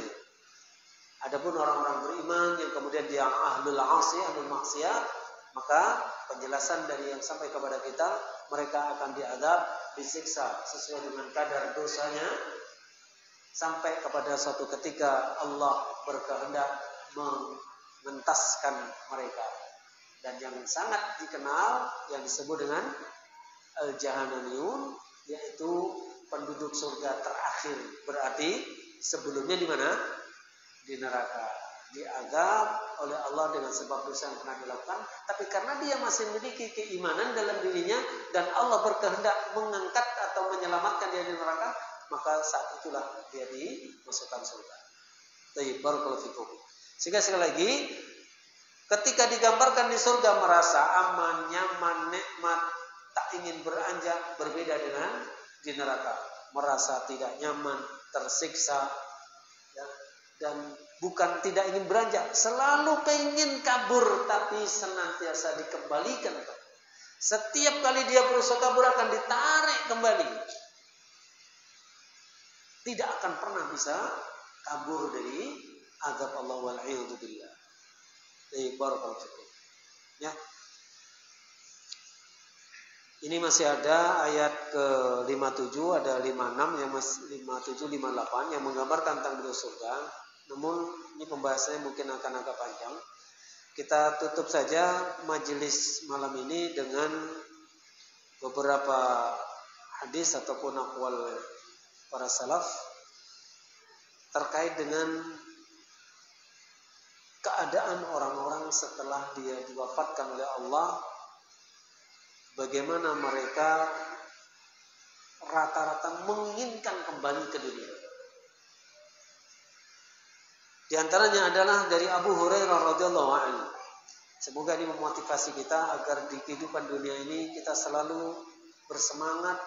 Adapun orang-orang beriman yang kemudian dia ahlul asi, ahlul maksiat, maka penjelasan dari yang sampai kepada kita, mereka akan diazab, disiksa sesuai dengan kadar dosanya sampai kepada suatu ketika Allah berkehendak mengentaskan mereka. Dan yang sangat dikenal yang disebut dengan al-jahannamiyun, yaitu penduduk surga terakhir. Berarti sebelumnya di mana? Di neraka. Diazab oleh Allah dengan sebab dosa yang pernah dilakukan, tapi karena dia masih memiliki keimanan dalam dirinya dan Allah berkehendak mengangkat atau menyelamatkan dia di neraka, maka saat itulah dia dimasukkan surga. Baik, barakallahu fikum. Sehingga sekali lagi ketika digambarkan di surga merasa aman, nyaman, nikmat, tak ingin beranjak, berbeda dengan di neraka. Merasa tidak nyaman, tersiksa, ya, dan bukan tidak ingin beranjak, selalu pengen kabur, tapi senantiasa dikembalikan. Setiap kali dia berusaha kabur akan ditarik kembali. Tidak akan pernah bisa kabur dari azab Allah wal-'iyadzu billah. Barakallahu fikum. Ya. Ini masih ada ayat ke-57, ada 56, yang 57, 58 yang menggambarkan tentang beliau surga. Namun ini pembahasannya mungkin akan agak panjang. Kita tutup saja majelis malam ini dengan beberapa hadis ataupun aqwal para salaf terkait dengan keadaan orang-orang setelah dia diwafatkan oleh Allah, bagaimana mereka rata-rata menginginkan kembali ke dunia. Di antaranya adalah dari Abu Hurairah radhiyallahu anhu. Semoga ini memotivasi kita agar di kehidupan dunia ini kita selalu bersemangat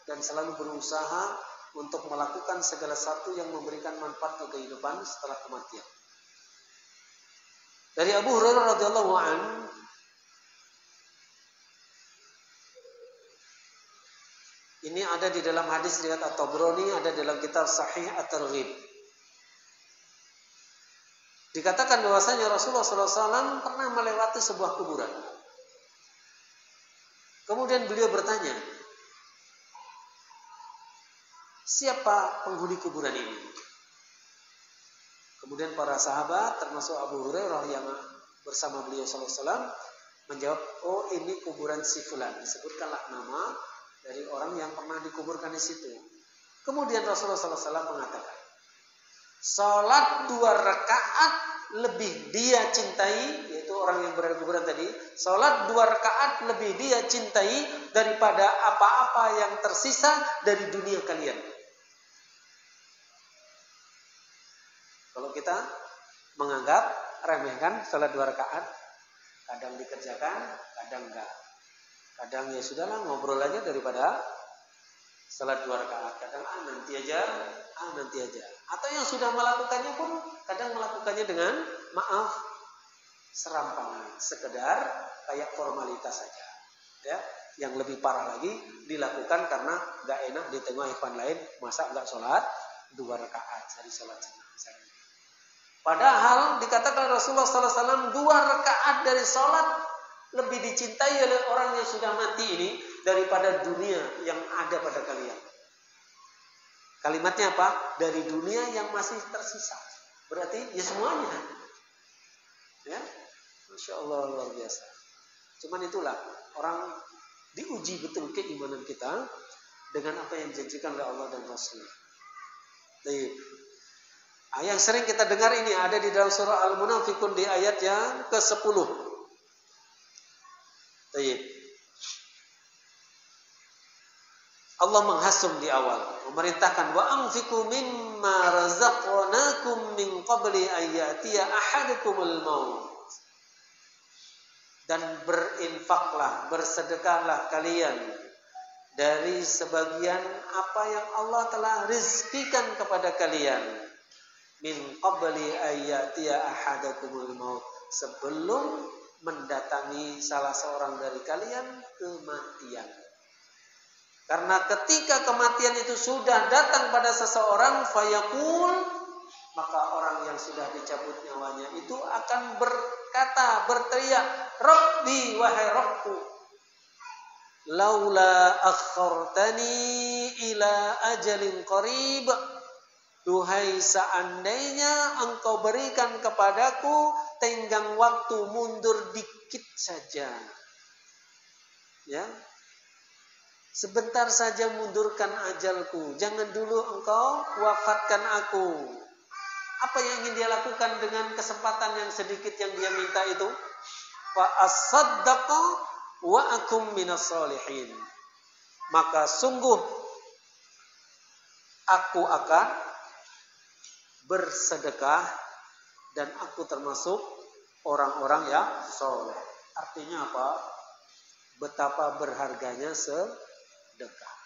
dan selalu berusaha untuk melakukan segala sesuatu yang memberikan manfaat ke kehidupan setelah kematian. Dari Abu Hurairah radhiyallahu anhu, ini ada di dalam hadis riwayat At-Tabrani, ada dalam kitab Sahih At-Targhib. Dikatakan bahwasanya Rasulullah SAW pernah melewati sebuah kuburan. Kemudian beliau bertanya, siapa penghuni kuburan ini? Kemudian para sahabat termasuk Abu Hurairah yang bersama beliau SAW menjawab, oh ini kuburan si fulan. Disebutkanlah nama dari orang yang pernah dikuburkan di situ. Kemudian Rasulullah SAW mengatakan, salat 2 rakaat lebih dia cintai, yaitu orang yang berada di kuburan tadi, salat 2 rakaat lebih dia cintai daripada apa-apa yang tersisa dari dunia kalian. Kalau kita menganggap remehkan salat 2 rakaat, kadang dikerjakan, kadang enggak. Kadang ya sudahlah ngobrol aja daripada Salat 2 rakaat, kadang nanti aja. Atau yang sudah melakukannya pun kadang melakukannya dengan maaf serampangan, sekedar kayak formalitas saja. Ya, yang lebih parah lagi dilakukan karena gak enak di tengah ikhwan lain, masa gak sholat 2 rakaat dari sholat jamaah. Padahal dikatakan Rasulullah SAW 2 rakaat dari sholat lebih dicintai oleh orang yang sudah mati ini daripada dunia yang ada pada kalian. Kalimatnya apa? Dari dunia yang masih tersisa. Berarti ya semuanya. Ya, Masya Allah luar biasa. Cuman itulah orang diuji betul keimanan kita dengan apa yang dijanjikan oleh Allah dan Rasul. Baik. Yang sering kita dengar ini ada di dalam surah Al-Munafiqun di ayat yang ke-10. Baik. Allah menghasum di awal, memerintahkan wa anfiqu mimma razaqnakum min qabli an ya'tiya ahadakumul maut. Dan berinfaklah, bersedekahlah kalian dari sebagian apa yang Allah telah rizkikan kepada kalian. Min qabli an ya'tiya ahadakumul maut, sebelum mendatangi salah seorang dari kalian kematian. Karena ketika kematian itu sudah datang pada seseorang, fayaqul, maka orang yang sudah dicabut nyawanya itu akan berkata, berteriak, Rabbi, wahai Rabbku, laula akhartani ila ajalin qarib, duhai seandainya engkau berikan kepadaku tenggang waktu mundur dikit saja. Ya. Sebentar saja mundurkan ajalku. Jangan dulu engkau wafatkan aku. Apa yang ingin dia lakukan dengan kesempatan yang sedikit yang dia minta itu? Fa asaddaqa wa akum minas solihin. Maka sungguh aku akan bersedekah dan aku termasuk orang-orang yang soleh. Artinya apa? Betapa berharganya sedekah.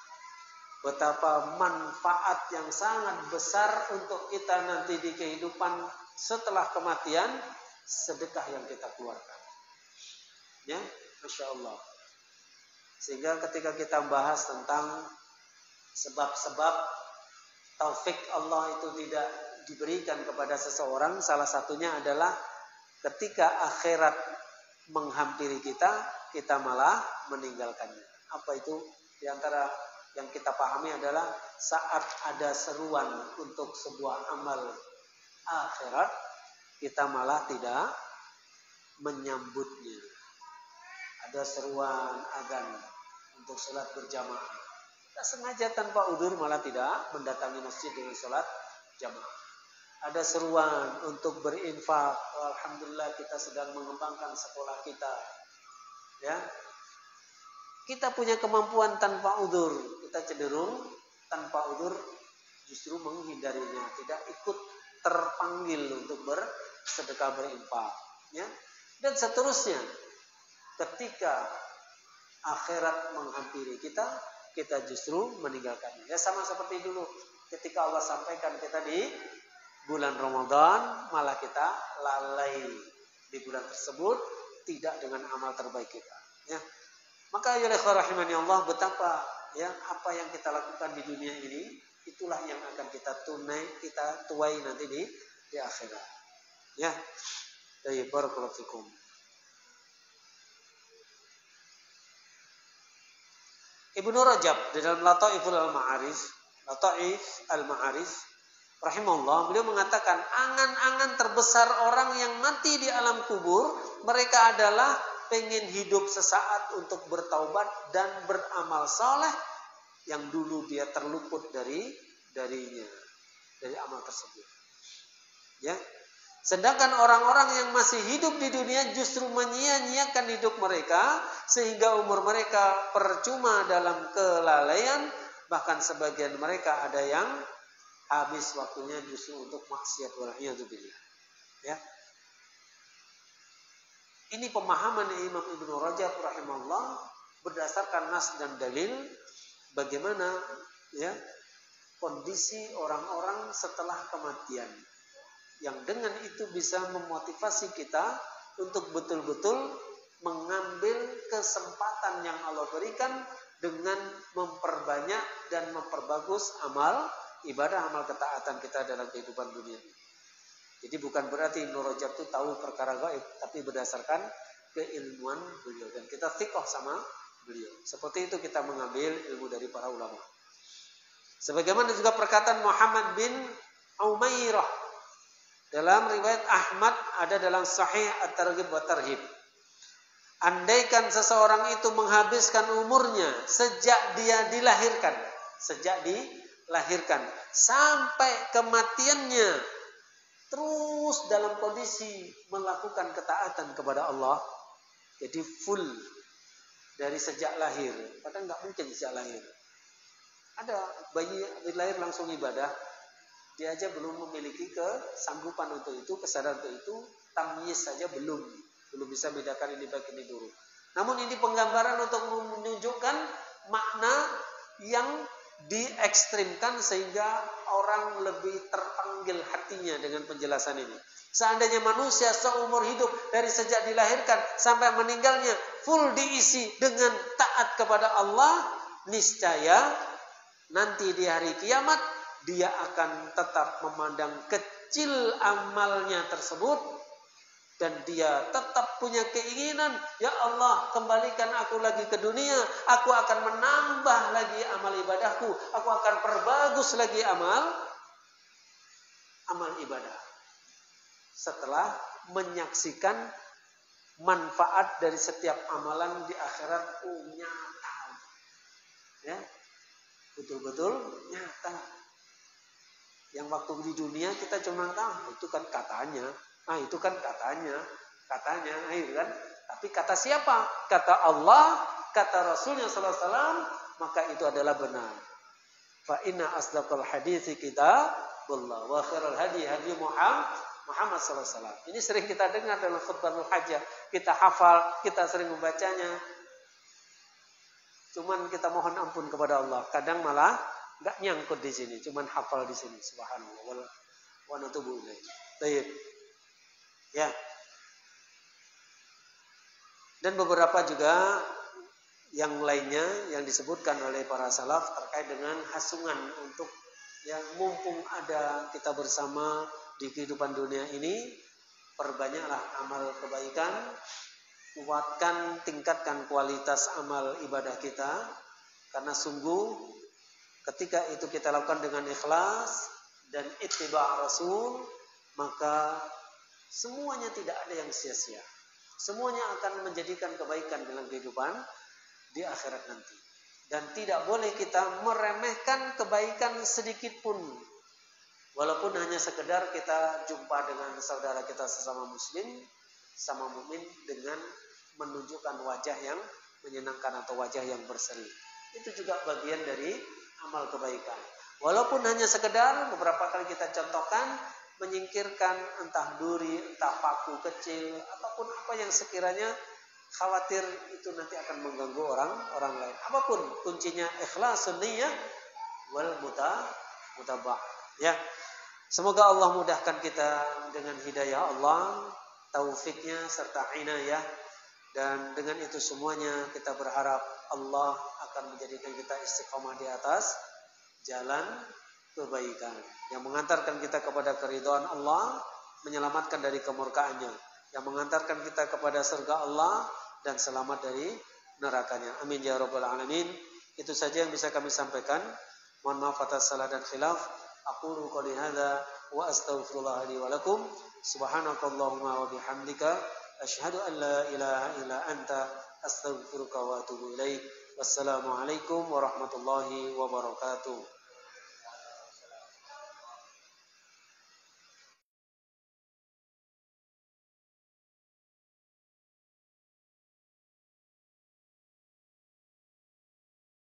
Betapa manfaat yang sangat besar untuk kita nanti di kehidupan setelah kematian, sedekah yang kita keluarkan. Ya, Masya Allah. Sehingga ketika kita bahas tentang sebab-sebab taufik Allah itu tidak diberikan kepada seseorang, salah satunya adalah ketika akhirat menghampiri kita, kita malah meninggalkannya. Apa itu? Di antara yang kita pahami adalah saat ada seruan untuk sebuah amal akhirat, kita malah tidak menyambutnya. Ada seruan adzan untuk sholat berjamaah, kita sengaja tanpa udzur malah tidak mendatangi masjid dengan sholat jamaah. Ada seruan untuk berinfak, alhamdulillah kita sedang mengembangkan sekolah kita. Ya, kita punya kemampuan tanpa udzur, kita cenderung tanpa udzur justru menghindarinya, tidak ikut terpanggil untuk bersedekah berinfak, ya. Dan seterusnya, ketika akhirat menghampiri kita, kita justru meninggalkannya. Ya sama seperti dulu, ketika Allah sampaikan kita di bulan Ramadan, malah kita lalai di bulan tersebut, tidak dengan amal terbaik kita. Ya. Maka ya rahimani Allah, betapa ya apa yang kita lakukan di dunia ini, itulah yang akan kita tuai nanti di akhirat. Ya. Baik, barakallahu fikum. Ibnu Rajab di dalam Lataif al-Ma'arif rahimahullah, beliau mengatakan angan-angan terbesar orang yang mati di alam kubur, mereka adalah pengen hidup sesaat untuk bertaubat dan beramal saleh yang dulu dia terluput dari amal tersebut. Ya. Sedangkan orang-orang yang masih hidup di dunia justru menyia-nyiakan hidup mereka sehingga umur mereka percuma dalam kelalaian, bahkan sebagian mereka ada yang habis waktunya justru untuk maksiat wal'iyadzubillah. Ya. Ini pemahaman Imam Ibnu Rajab rahimahullah berdasarkan nas dan dalil bagaimana ya, kondisi orang-orang setelah kematian. Yang dengan itu bisa memotivasi kita untuk betul-betul mengambil kesempatan yang Allah berikan dengan memperbanyak dan memperbagus amal ibadah, amal ketaatan kita dalam kehidupan dunia ini. Jadi bukan berarti Ibnu Rajab itu tahu perkara gaib, tapi berdasarkan keilmuan beliau dan kita thiqah sama beliau. Seperti itu kita mengambil ilmu dari para ulama. Sebagaimana juga perkataan Muhammad bin Umairah dalam riwayat Ahmad, ada dalam Sahih At-Targhib wa Tarhib. Andaikan seseorang itu menghabiskan umurnya sejak dia dilahirkan, sampai kematiannya terus dalam kondisi melakukan ketaatan kepada Allah, jadi full dari sejak lahir. Padahal nggak mungkin sejak lahir. Ada bayi lahir langsung ibadah, dia aja belum memiliki kesanggupan untuk itu, kesadaran untuk itu, tamyiz saja belum bisa bedakan ini baik ini buruk. Namun ini penggambaran untuk menunjukkan makna yang diekstrimkan sehingga orang lebih terpanggil hatinya dengan penjelasan ini. Seandainya manusia seumur hidup dari sejak dilahirkan sampai meninggalnya full diisi dengan taat kepada Allah, niscaya nanti di hari kiamat dia akan tetap memandang kecil amalnya tersebut dan dia tetap punya keinginan, ya Allah, kembalikan aku lagi ke dunia, aku akan menambah lagi amal ibadahku, aku akan perbagus lagi amal ibadah. Setelah menyaksikan manfaat dari setiap amalan di akhirat, nyata. Ya. Betul-betul nyata. Yang waktu di dunia kita cuma tahu, itu kan katanya, itu kan katanya, gitu kan. Tapi kata siapa? Kata Allah, kata Rasulnya sallallahu alaihi wasallam, maka itu adalah benar. Fa inna asdaqal hadits kitabullah wa khairal hadi Muhammad sallallahu alaihi wasallam. Ini sering kita dengar dalam khutbahul hajah, kita hafal, kita sering membacanya. Cuman kita mohon ampun kepada Allah, kadang malah enggak nyangkut di sini, cuman hafal di sini. Subhanallah wa natubu ilaih. Baik. Ya. Dan beberapa juga yang lainnya yang disebutkan oleh para salaf terkait dengan hasungan untuk yang mumpung ada kita bersama di kehidupan dunia ini, perbanyaklah amal kebaikan, kuatkan, tingkatkan kualitas amal ibadah kita, karena sungguh ketika itu kita lakukan dengan ikhlas dan ittiba' Rasul, maka semuanya tidak ada yang sia-sia. Semuanya akan menjadikan kebaikan dalam kehidupan di akhirat nanti. Dan tidak boleh kita meremehkan kebaikan sedikit pun. Walaupun hanya sekedar kita jumpa dengan saudara kita sesama muslim, sama mukmin, dengan menunjukkan wajah yang menyenangkan atau wajah yang berseri. Itu juga bagian dari amal kebaikan. Walaupun hanya sekedar beberapa kali kita contohkan, menyingkirkan entah duri, entah paku kecil, ataupun apa yang sekiranya khawatir itu nanti akan mengganggu orang lain. Apapun, kuncinya ikhlasun niyah wal mutaba'ah. Ya. Semoga Allah mudahkan kita dengan hidayah Allah, taufiknya serta inayah, dan dengan itu semuanya kita berharap Allah akan menjadikan kita istiqomah di atas jalan kebaikan yang mengantarkan kita kepada keridhaan Allah, menyelamatkan dari kemurkaannya, yang mengantarkan kita kepada surga Allah dan selamat dari nerakanya. Amin ya rabbal alamin. Itu saja yang bisa kami sampaikan. Mohon maaf atas salah dan khilaf. Aqulu qouli hadza wa astaghfirullah li wa lakum. Subhanakallahumma wa bihamdika asyhadu an la ilaha illa anta astaghfiruka wa atubu ilaik. Wassalamu alaikum warahmatullahi wabarakatuh.